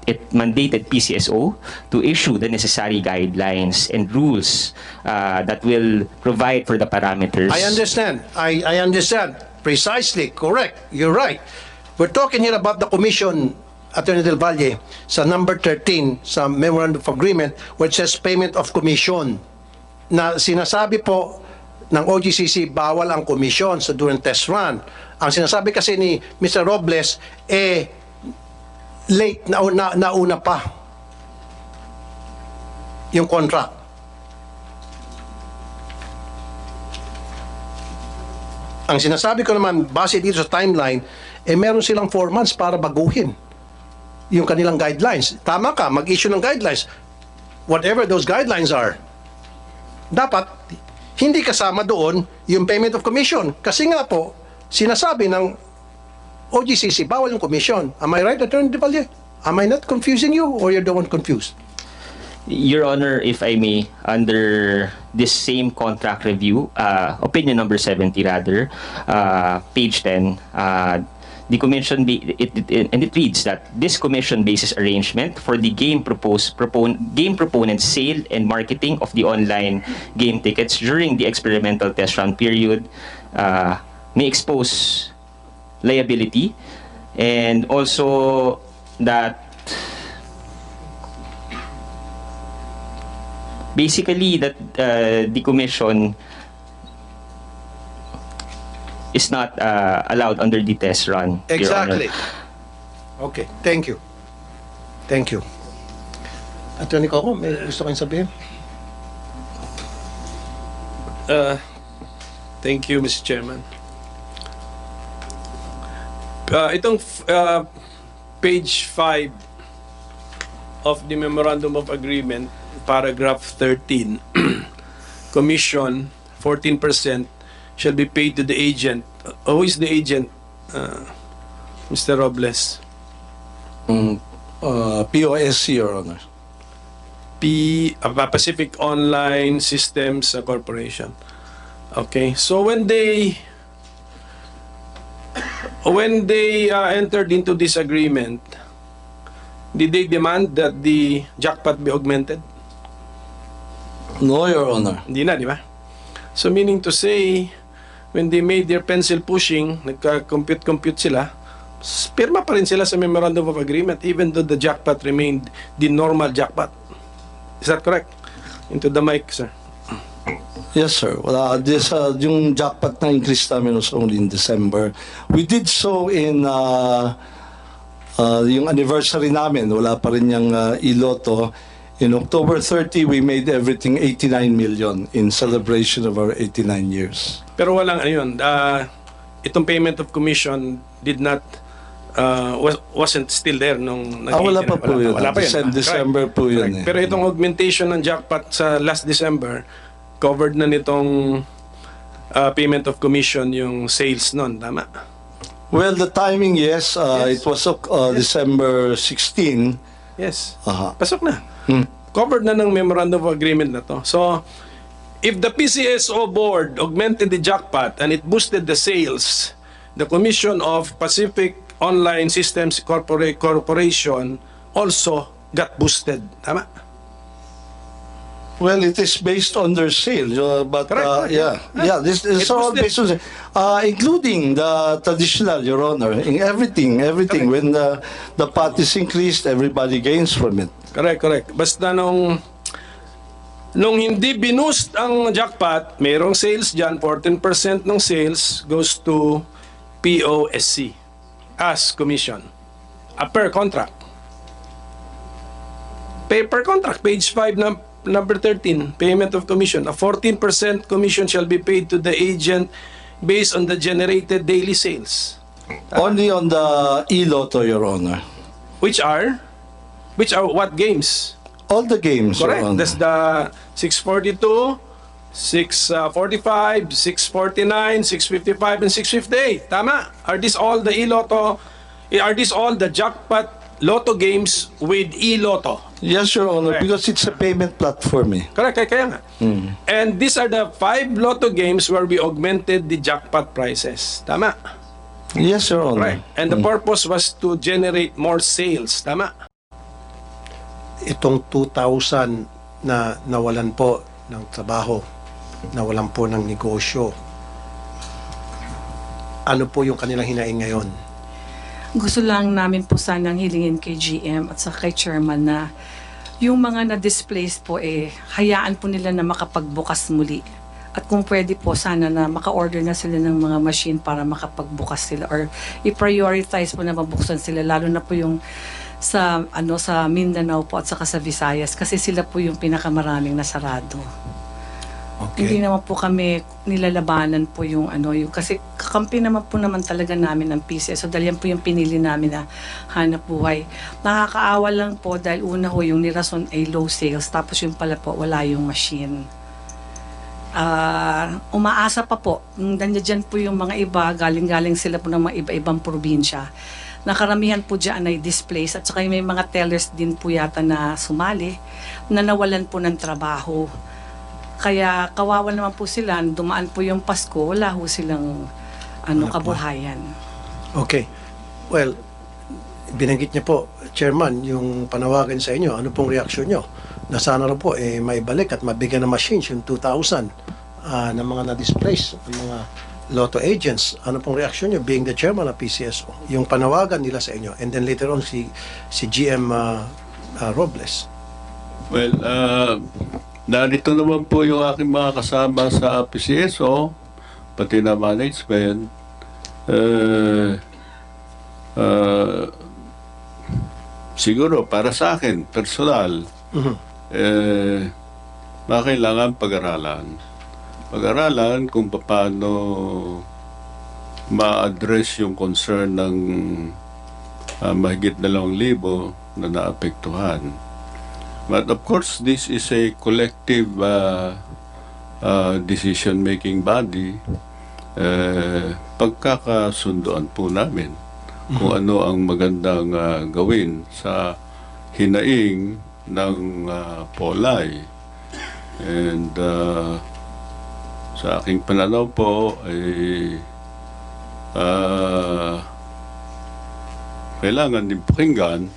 it mandated PCSO to issue the necessary guidelines and rules that will provide for the parameters. I understand. I understand. Precisely. Correct. You're right. We're talking here about the commission, Attorney Del Valle, sa number 13, sa Memorandum of Agreement, which says payment of commission. Na sinasabi po ng OGCC, bawal ang commission sa during test run. Ang sinasabi kasi ni Mr. Robles, late, nauna pa yung contract. Ang sinasabi ko naman, base dito sa timeline, meron silang 4 months para baguhin yung kanilang guidelines. Tama ka, mag-issue ng guidelines. Whatever those guidelines are, dapat hindi kasama doon yung payment of commission. Kasi nga po, sinasabi ng OGCC, bawal yung commission. Am I right, Attorney Del Valle? Am I not confusing you or you're the one confused? Your Honor, if I may, under this same contract review, opinion number 70 rather, page 10, the commission and it reads that this commission basis arrangement for the game proponent's sale and marketing of the online game tickets during the experimental test run period may expose liability, and also that basically that the commission is not allowed under the test run. Your Exactly. Honor. Okay, thank you. Thank you. Attorney Coco, may gusto kayong sabihin? Thank you, Mr. Chairman. Itong page 5 of the Memorandum of Agreement, paragraph 13, commission 14% shall be paid to the agent. Who is the agent, Mr. Robles? POSC, Your Honor. Pacific Online Systems Corporation. Okay, so when they entered into this agreement, did they demand that the jackpot be augmented? No, Your Honor. Hindi na, di ba? So meaning to say, when they made their pencil pushing, nagka-compute sila, pirma pa rin sila sa Memorandum of Agreement even though the jackpot remained the normal jackpot. Is that correct? Into the mic, sir. Yes, sir. Yung jackpot na increase namin was only in December. We did so in yung anniversary namin. Wala pa rin yung iloto. In October 30, we made everything 89 million in celebration of our 89 years. Pero walang ano yun, itong payment of commission did not wasn't still there nung Wala pa po yun. Wala pa yun. December po yun. Correct. Pero itong augmentation ng jackpot sa last December, covered na nitong payment of commission yung sales nun, tama? Well, the timing, yes. Yes. It was December 16. Yes. Aha. Pasok na. Covered na ng memorandum of agreement na to. So, if the PCSO board augmented the jackpot and it boosted the sales, the Commission of Pacific Online Systems Corporation also got boosted. Tama? Well, it is based on their sale, but Correct. yeah. This is all based on, including the traditional, Your Honor, in everything. Correct. When the pot is increased, everybody gains from it. Correct. Basta nung hindi binoost ang jackpot, mayroong sales dyan, 14% ng sales goes to POSC as commission. Per contract. Pay per contract, page 5 na number 13, payment of commission. A 14% commission shall be paid to the agent based on the generated daily sales. Only on the e-lotto, Your Honor. Which are what games? All the games, Your Correct. Honor. That's the 642, 645, 649, 655, and 658. Tama? Are these all the e-lotto? Are these all the jackpot lotto games with e-lotto? Yes, Your Honor, Correct. because it's a payment platform. Correct, kaya nga. And these are the 5 lotto games where we augmented the jackpot prices. Tama? Yes, Your Honor. Right. And the purpose was to generate more sales. Tama? Itong 2,000 na nawalan po ng trabaho, nawalan po ng negosyo, ano po yung kanilang hinaing ngayon? Gusto lang namin po sanang hilingin kay GM at sa kay Chairman na yung mga na-displaced po hayaan po nila na makapagbukas muli. At kung pwede po sana na maka-order na sila ng mga machine para makapagbukas sila or i-prioritize po na mabuksan sila, lalo na po yung sa Mindanao po at saka sa Visayas kasi sila po yung pinakamaraming nasarado. Hindi naman po kami nilalabanan po yung kasi kakampi naman po talaga namin ng PCS. So dahil yan po yung pinili namin na hanap buhay. Nakakaawa lang po dahil una ho yung nirason ay low sales tapos yung pala po wala yung machine. Umaasa pa po. Nandiyan po yung mga iba, galing-galing sila po ng mga iba-ibang probinsya. Nakaramihan po dyan ay displaced at saka may mga tellers din po yata na sumali na nawalan po ng trabaho. Kaya kawawa naman po sila, dumaan po yung Pasko, wala ho silang kabuhayan. Okay. Well, binanggit niya po, Chairman, yung panawagan sa inyo, ano pong reaksyon nyo? Na sana rin po maibalik at mabigyan ng machines yung 2,000 ng mga na-displace, ng mga lotto agents. Ano pong reaksyon nyo being the chairman of PCSO? Yung panawagan nila sa inyo. And then later on si GM Robles. Well, narito naman po yung aking mga kasama sa PCSO, pati na management. Siguro para sa akin, personal, kailangan pag-aralan. Pag-aralan kung paano ma-address yung concern ng mahigit 2,000 na naapektuhan. But of course, this is a collective decision-making body. Pagkakasundoan po namin kung ano ang magandang gawin sa hinaing ng Polay. And sa aking pananaw po ay kailangan din pakinggan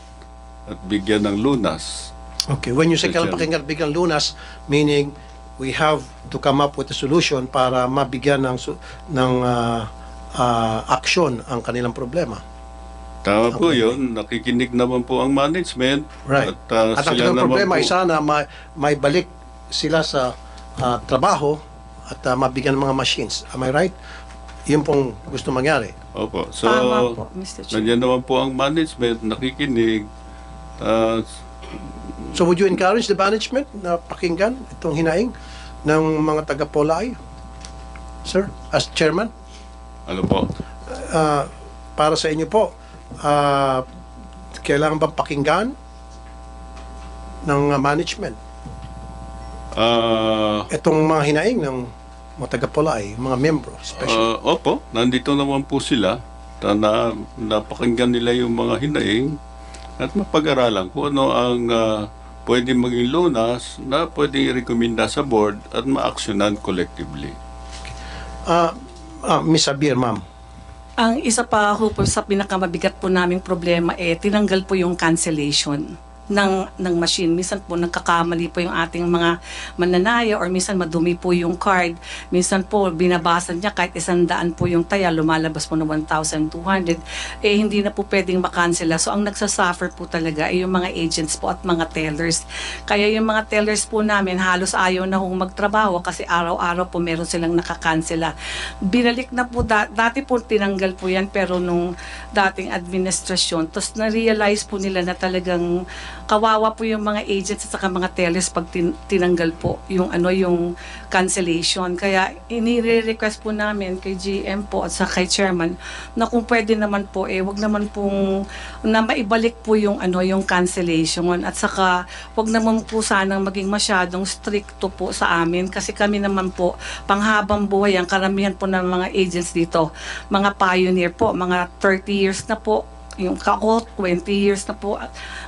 at bigyan ng lunas. Okay. When you say Chairman. kailangan pakinggan bigyan lunas, meaning we have to come up with a solution para mabigyan ng aksyon ang kanilang problema. Tama po yun. Nakikinig naman po ang management. Right. At, At ang sila kanilang naman problema po, ay sana may balik sila sa trabaho at mabigyan ng mga machines. Am I right? Yun pong gusto mangyari. Opo. So, Tama po, Mr. Chair. nandiyan naman po ang management, nakikinig. So would you encourage the management na pakinggan itong hinaing ng mga taga-Polay? Sir, as chairman? Ano po? Para sa inyo po, kailangan bang pakinggan ng management itong mga hinaing ng mga taga-Polay, mga membro, especially? Opo, nandito naman po sila. Napakinggan nila yung mga hinaing at mapag-aralan kung ano ang pwede maging lunas na pwede i-recommenda sa board at ma-actionan collectively. Miss Abir, ma'am. Ang isa pa ho po sa pinakamabigat po naming problema tinanggal po yung cancellation ng machine. Minsan po nagkakamali po yung ating mga mananaya or minsan madumi po yung card. Minsan po binabasa niya kahit 100 po yung taya, lumalabas po na 1,200. Hindi na po pwedeng makansela. So ang nagsasuffer po talaga ay yung mga agents po at mga tellers. Kaya yung mga tellers po namin halos ayaw na hong magtrabaho kasi araw-araw po meron silang nakakansela. Binalik na po, dati po tinanggal po yan pero nung dating administrasyon, tapos na-realize po nila na talagang kawawa po yung mga agents at saka mga tellers pag tinanggal po yung yung cancellation. Kaya inire-request po namin kay GM po at saka kay chairman na kung pwede naman po wag naman pong na maibalik po yung yung cancellation at saka wag naman po sanang maging masyadong stricto po sa amin kasi kami naman po panghabang buhay ang karamihan po ng mga agents dito, mga pioneer po, mga 30 years na po. Yung kako, 20 years na po.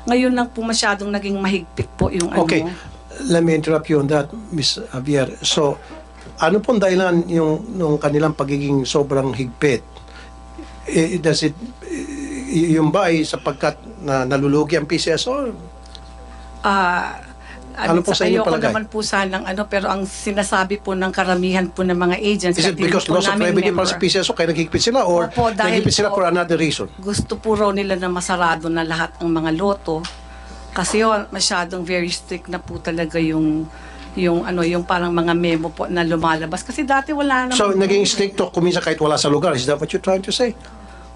Ngayon lang po masyadong naging mahigpit po yung Okay, let me interrupt you on that, Ms. Javier. So, ano pong dahilan nung kanilang pagiging sobrang higpit? Does it, yung ba ay sapagkat na nalulugi ang PCSO? Ano po sa inyo ayoko palagay? naman po sanang pero ang sinasabi po ng karamihan po ng mga agents. Is it kahit hindi because po loss of namin revenue para sa member. PCSO kaya naghigpit sila or Opo, dahil naghigpit sila po- for another reason? Gusto po raw nila na masarado na lahat ng mga loto. Kasi masyadong very strict na po talaga yung parang mga memo po na lumalabas. Kasi dati wala naman. So, po- naging stricto kuminsan kahit wala sa lugar. Is that what you're trying to say?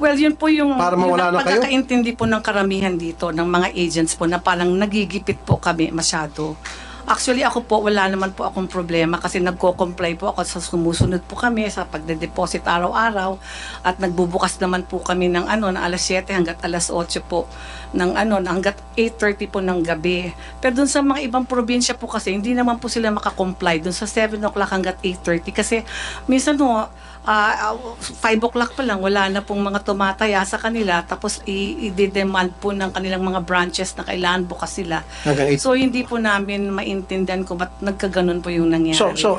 Well, yun po yung, Para mawala yung na kayo? pagkakaintindi po ng karamihan dito, ng mga agents po, na parang nagigipit po kami masyado. Actually, ako po, wala naman po akong problema kasi nagko-comply po ako sa sumusunod po kami sa pagde-deposit araw-araw at nagbubukas naman po kami ng ng alas 7 hanggat alas 8 po ng hanggat 8:30 po ng gabi. Pero dun sa mga ibang probinsya po kasi hindi naman po sila makakomply dun sa 7 o'clock hanggat 8:30 kasi minsan 5 o'clock pa lang, wala na pong mga tumataya sa kanila, tapos i-demand po ng kanilang mga branches na kailangan bukas sila. Hanggang 8. So, hindi po namin maintindihan kung ba't nagkaganon po yung nangyari. So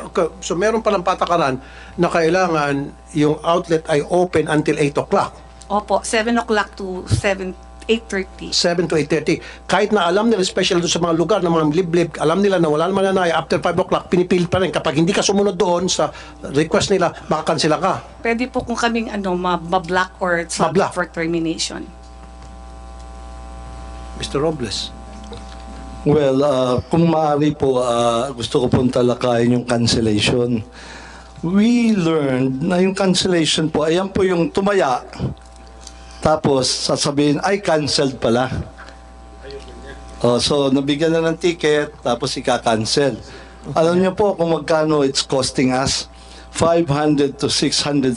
meron palang patakaran na kailangan yung outlet ay open until 8 o'clock. Opo, 7 o'clock to 8:30. 7 to 8:30. Kahit na alam nila, especially doon sa mga lugar ng mga liblib, alam nila na wala naman nanay, after 5 o'clock, pinipilit pa rin. Kapag hindi ka sumunod doon sa request nila, makakansela ka. Pwede po kung kaming mablock or Mablock. subject for termination. Mr. Robles. Well, kung maaari po, gusto ko pong talakayin yung cancellation. We learned na yung cancellation po, ayan po yung tumaya. Tapos, sasabihin, ay, canceled pala. So, nabigyan na ng ticket, tapos ika-cancel. Alam niyo po kung magkano it's costing us? 500 to 600,000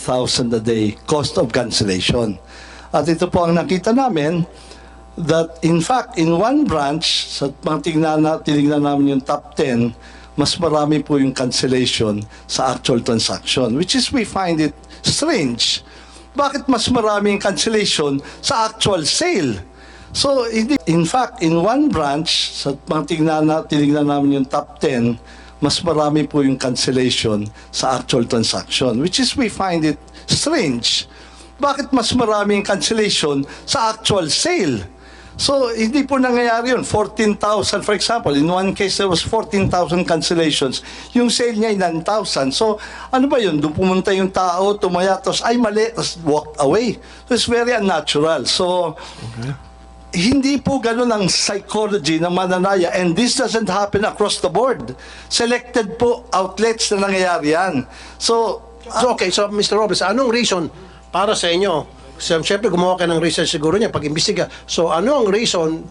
a day cost of cancellation. At ito po ang nakita namin, that in fact, in one branch, sa mga tinignan namin yung top 10, mas marami po yung cancellation sa actual transaction, which is we find it strange. Bakit mas marami yung cancellation sa actual sale? So, in fact, in one branch, sa mga tinignan namin yung top 10, mas marami po yung cancellation sa actual transaction, which is we find it strange. Bakit mas marami yung cancellation sa actual sale? So, hindi po nangyayari yun. 14,000, for example, in one case, there was 14,000 cancellations. Yung sale niya ay 9,000. So, ano ba yun? Doon pumunta yung tao, tumaya, tapos, ay mali, tapos walked away. So, it's very unnatural. So, hindi po ganun ang psychology ng mananaya, and this doesn't happen across the board. Selected po outlets na nangyayari yan. So, Okay, so Mr. Robles, anong reason para sa inyo? Siyempre, gumawa kayo ng research siguro niya pag-imbestiga. So, ano ang reason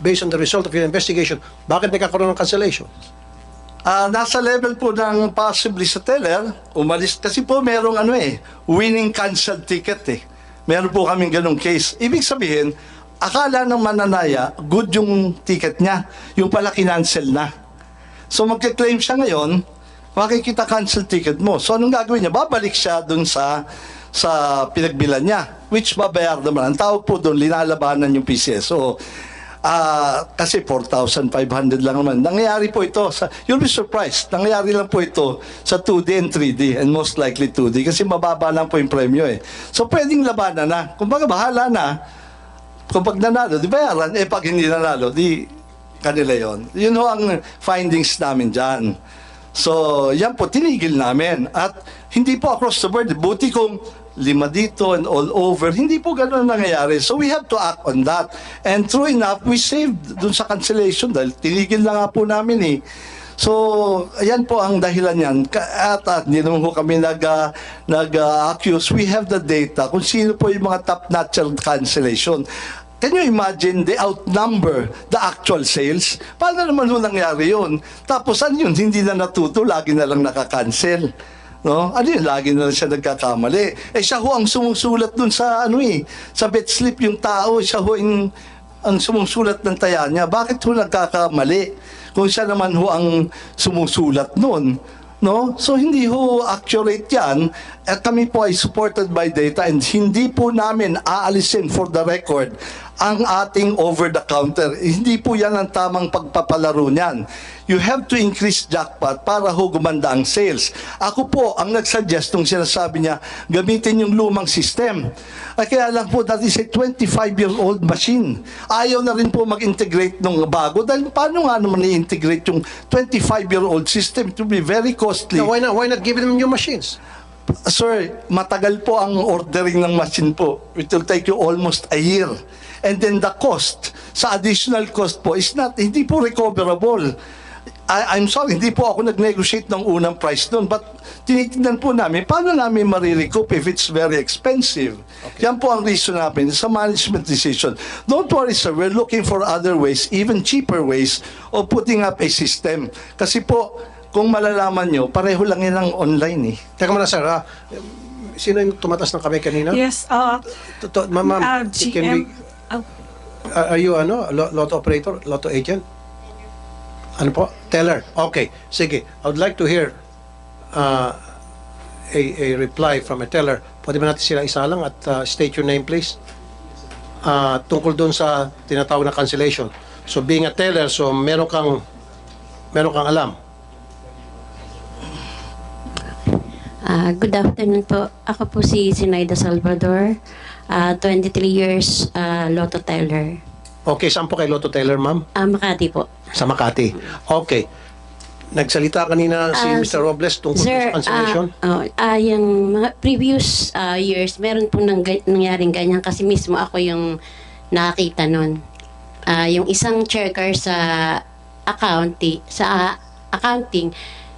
based on the result of your investigation, bakit nagkakaroon ng cancellation? nasa level po ng possibly sa teller, umalis. Kasi po merong winning canceled ticket . Meron po kaming ganong case. Ibig sabihin, akala ng mananaya, good yung ticket niya. Yung pala kinancel na. So magka-claim siya ngayon, makikita cancel ticket mo. So anong gagawin niya? Babalik siya dun sa pinagbilan niya, which babayar naman. Ang tawag po doon, linalabanan yung PCSO. Kasi 4,500 lang naman. Nangyayari po ito, you'll be surprised, nangyayari lang po ito sa 2D and 3D, and most likely 2D, kasi mababa lang po yung premyo . So pwedeng labanan na. Kumbaga, bahala na. Kung pag nanalo, di bayaran. Eh, pag hindi nanalo, di kanila yon. Yun ho ang findings namin dyan. So, yan po, tinigil namin. At hindi po across the board. Buti kung 5 dito and all over, hindi po ganun ang nangyayari. So, we have to act on that. And true enough, we saved dun sa cancellation dahil tinigil na nga po namin eh. So, ayan po ang dahilan yan. At hindi naman po kami nag-accuse. We have the data kung sino po yung mga top-notch cancellation. Can you imagine they outnumber the actual sales? Paano naman ho nangyari yun? Tapos ano yun? Hindi na natuto, lagi na lang nakakancel. No? Ano yun? Lagi na lang siya nagkakamali. Eh siya ho ang sumusulat dun sa sa bet slip yung tao, siya ho ang sumusulat ng taya niya. Bakit ho nagkakamali? Kung siya naman ho ang sumusulat nun. No? So hindi ho accurate yan. At kami po ay supported by data and hindi po namin aalisin for the record ang ating over-the-counter. Hindi po yan ang tamang pagpapalaro niyan. You have to increase jackpot para ho gumanda ang sales. Ako po ang nagsuggest nung sinasabi niya, gamitin yung lumang system. Ay kaya lang po, that is a 25-year-old machine. Ayaw na rin po mag-integrate ng bago dahil paano nga naman i-integrate yung 25-year-old system to be very costly. Now, why not give them new machines? Sir, matagal po ang ordering ng machine po. It will take you almost a year. And then the cost, sa additional cost po, is hindi po recoverable. I'm sorry, hindi po ako nag-negotiate ng unang price doon. But tinitingnan po namin, paano namin marirecoup if it's very expensive? Okay. Yan po ang reason namin sa management decision. Don't worry, sir, we're looking for other ways, even cheaper ways, of putting up a system. Kasi po, kung malalaman nyo, pareho lang yan ang online eh. Teka muna, sir. Sino yung tumatas ng kamay kanina? Yes, Ma'am, GM. can we... Are you lotto operator, lotto agent? Ano po? Teller. Okay. Sige. I would like to hear a reply from a teller. Pwede ba natin sila isalang at state your name, please? Tungkol doon sa tinatawag na cancellation. So being a teller, so meron kang alam. Good afternoon po. Ako po si Sinaida Salvador, 23 years lotto teller. Okay, saan po kay lotto teller, ma'am? Makati po. Sa Makati. Okay. Nagsalita kanina si Mr. Robles tungkol Sir, sa cancellation. yung mga previous years, meron pong nangyaring ganyan kasi mismo ako yung nakakita nun. Yung isang checker sa accounting,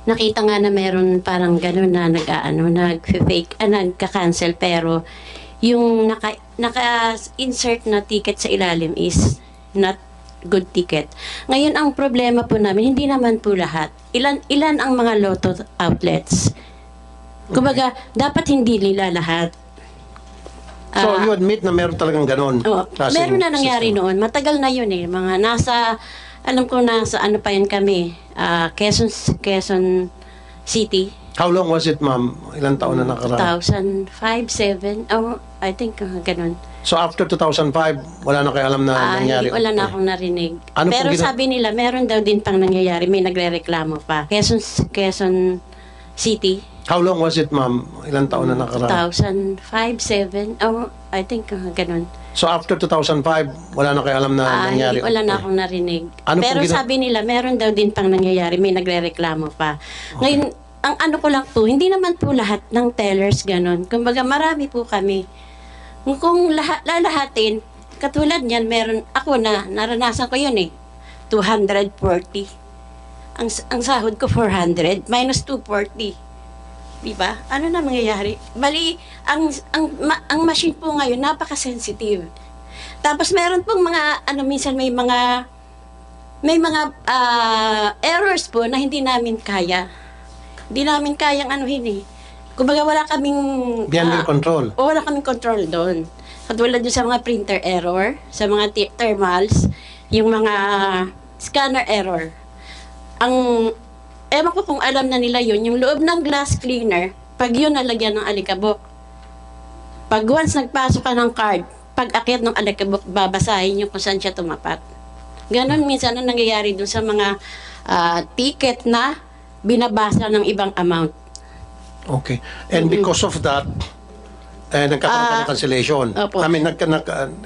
nakita nga na meron parang gano'n na nag-fake, nagka-cancel pero yung naka-insert na ticket sa ilalim is not good ticket. Ngayon, ang problema po namin, hindi naman po lahat. Ilan ang mga lotto outlets? Kumbaga, dapat hindi nila lahat. So you admit na meron talagang ganon? Meron na nangyari noon. Matagal na yun eh. Mga alam ko nasa ano pa yun kami, Quezon City. How long was it, ma'am? Ilang taon na nakaraan? 2005, 7, I think ganun. So after 2005, wala na kayo alam na nangyari? Wala na akong narinig. Ano Pero pong sabi nila, meron daw din pang nangyayari. May nagre-reklamo pa. Quezon City. How long was it, ma'am? Ilang taon na nakaraan? 2005, 7, I think ganun. So after 2005, wala na kayo alam na nangyari? Wala na akong narinig. Ano Pero pong sabi nila, meron daw din pang nangyayari. May nagre-reklamo pa. Ngayon, ang ano ko lang po, hindi naman po lahat ng tellers ganun. Kumbaga, marami po kami. Kung lalahatin, katulad niyan, meron, ako naranasan ko yun eh, 240. Ang sahod ko 400, minus 240. Diba? Ano na mangyayari? Bali, ang machine po ngayon, napaka-sensitive. Tapos meron pong mga, minsan may mga errors po na hindi namin kaya. Hindi namin kayang eh. Kumbaga wala kaming... Beyond your control? Wala kaming control doon. Katulad doon sa mga printer error, sa mga thermals, yung mga scanner error. Ewan ko kung alam na nila yun, yung loob ng glass cleaner, pag yun nalagyan ng alikabok, pag once nagpasok ka ng card, pag akyat ng alikabok, babasahin yung kung saan siya tumapat. Ganon minsan ang nangyayari doon sa mga ticket na binabasa ng ibang amount. Okay. And because of that, nagkakaroon ka ng cancellation. Opo.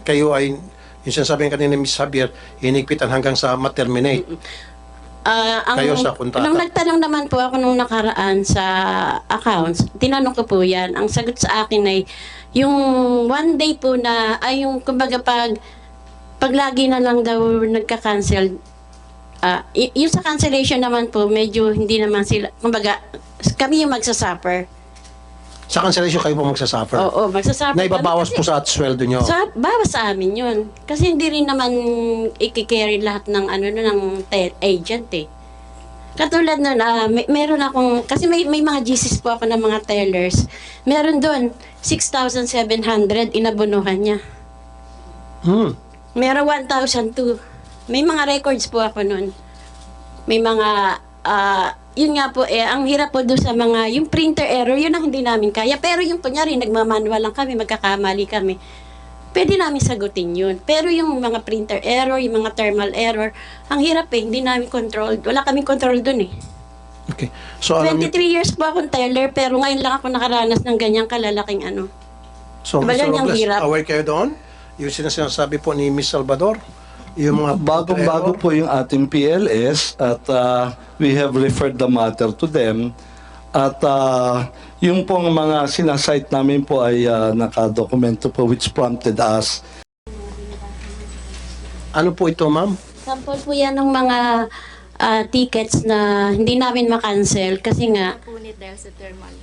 Kayo ay Yung sinasabi kanina ni Ms. Javier, hinigpitan hanggang sa ma-terminate. Kayo sa kontrata. Nung nagtanong naman po ako nung nakaraan sa accounts, tinanong ko po yan. Ang sagot sa akin ay, yung one day po na, ay yung kumbaga pag lagi na lang daw nagka-cancel, yung sa cancellation naman po, medyo hindi naman sila, kumbaga, kami yung magsasuffer. Sa cancellation kayo po magsasuffer. Oo, magsasuffer. Na ibabawas kami po sa sweldo nyo. bawas sa amin yun. Kasi hindi rin naman i-carry lahat ng agent eh. Katulad nun, meron akong, kasi may mga GCs po ako ng mga tellers. Meron doon, 6,700 inabunuhan niya. Meron 1,002. May mga records po ako nun. May mga, yun nga po ang hirap po doon sa mga, yung printer error, yun ang hindi namin kaya. Pero yung kunyari, nagmamanual lang kami, magkakamali kami. Pwede namin sagutin yun. Pero yung mga printer error, yung mga thermal error, ang hirap hindi namin control. Wala kaming control doon eh. Okay. So, alam 23 niyo, years po akong teller, pero ngayon lang ako nakaranas ng ganyang kalalaking so, Diba Mr. ganyang Robles, hirap? aware kayo doon? Yung sinasabi po ni Ms. Salvador, yung mga Bagong-bago po yung ating PLS at we have referred the matter to them. At yung pong mga sinasite namin po ay nakadokumento po which prompted us. Ano po ito, ma'am? Sample po yan ng mga tickets na hindi namin makancel kasi nga Punit dahil sa thermal.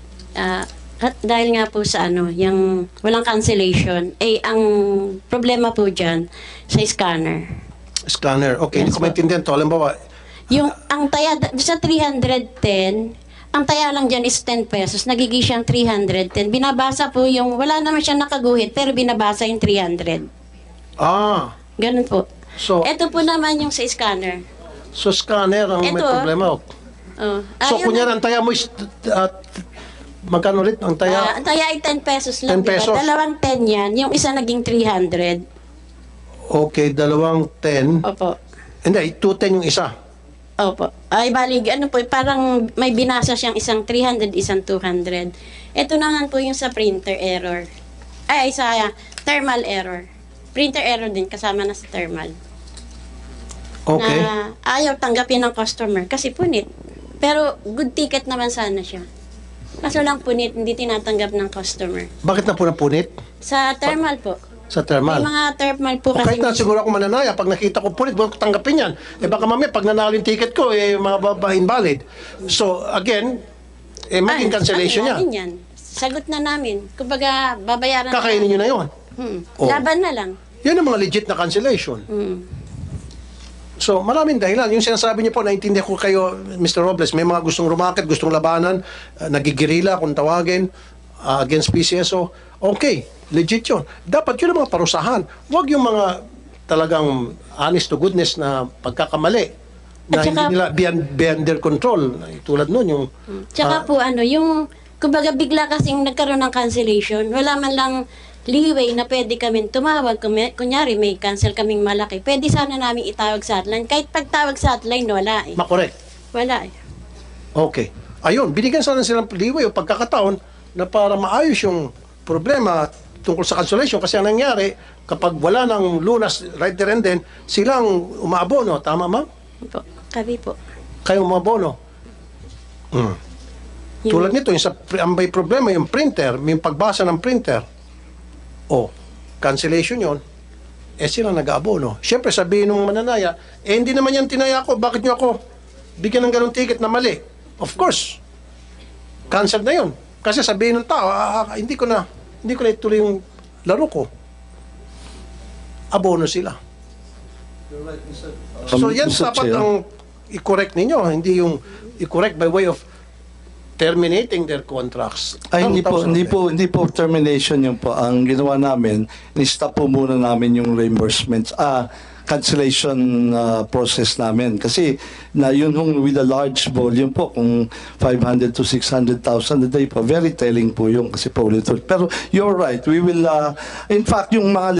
dahil nga po sa yung walang cancellation, ang problema po dyan sa scanner. Scanner. Okay, hindi Yes, ko maintindihan to. Halimbawa, Yung ang taya sa 310, ang taya lang dyan is 10 pesos, nagiging siyang 310. Binabasa po yung, wala naman siyang nakaguhit, pero binabasa yung 300. Ganun po. So, Ito po naman yung sa scanner. so scanner ang may Ito. problema. Oh. So, kunyari, ang taya mo is, magkano ulit ang taya? Ang taya ay 10 pesos lang, 10 pesos. diba? Dalawang 10 yan. Yung isa naging 300. Okay, dalawang 10. Opo. Hindi, 210 yung isa. Opo. Ay, bali, parang may binasa siyang isang 300, isang 200. Ito naman po yung sa printer error. Ay, sa thermal error. Printer error din, kasama na sa thermal. Okay. Na ayaw tanggapin ng customer kasi punit. Pero good ticket naman sana siya. Kaso lang punit, hindi tinatanggap ng customer. Bakit na po napunit? Sa thermal po. Sa May thermal. mga thermal po O kahit na kasi. siguro ako mananaya, pag nakita ko punit, huwag ko tanggapin yan. Baka mamaya, pag nanalo yung ticket ko, mga invalid. So, again, maging cancellation yan. Yan. Sagot na namin. Kumbaga, babayaran Kakainin nyo na yun. Oh. Laban na lang. Yan ang mga legit na cancellation. So, maraming dahilan. Yung sinasabi niyo po, naintindihan ko kayo, Mr. Robles, may mga gustong rumakit, gustong labanan, nagigirila kung tawagin, against PCSO. Okay, legit yun. Dapat yun ang mga parusahan. Huwag yung mga talagang honest to goodness na pagkakamali na At saka- hindi nila beyond their control. Tulad nun yung... Tsaka po yung, kumbaga bigla kasing nagkaroon ng cancellation, wala man lang leeway na pwede kami tumawag. Kunyari may cancel kaming malaki, pwede sana namin itawag sa hotline. Kahit pagtawag sa hotline, wala eh. makorek. Wala eh. Okay. Ayun, binigyan sana silang leeway o pagkakataon na para maayos yung problema tungkol sa cancellation kasi ang nangyari, kapag wala ng lunas right there and then, silang umaabono. Tama, ma'am? Po. Kami po. Kayo umabono. Tulad nito, yung ang may problema, yung printer, yung pagbasa ng printer. Cancellation yon, sila nag-aabono. Siyempre, sabihin ng mananaya, hindi naman yan tinaya ko, bakit nyo ako bigyan ng ganong ticket na mali? Of course, cancel na yon. Kasi sabihin ng tao, hindi ko na ituloy yung laro ko. Abono sila. So yan Mr. dapat Chair. ang i-correct ninyo, hindi yung i-correct by way of terminating their contracts. Ay, hindi Tapos- po termination yun po. Ang ginawa namin, ni-stop po muna namin yung reimbursements, cancellation process namin. Kasi na yun with a large volume po, kung 500 to 600,000 a day po, very telling po yung kasi po ulit. Pero you're right, we will, in fact, yung mga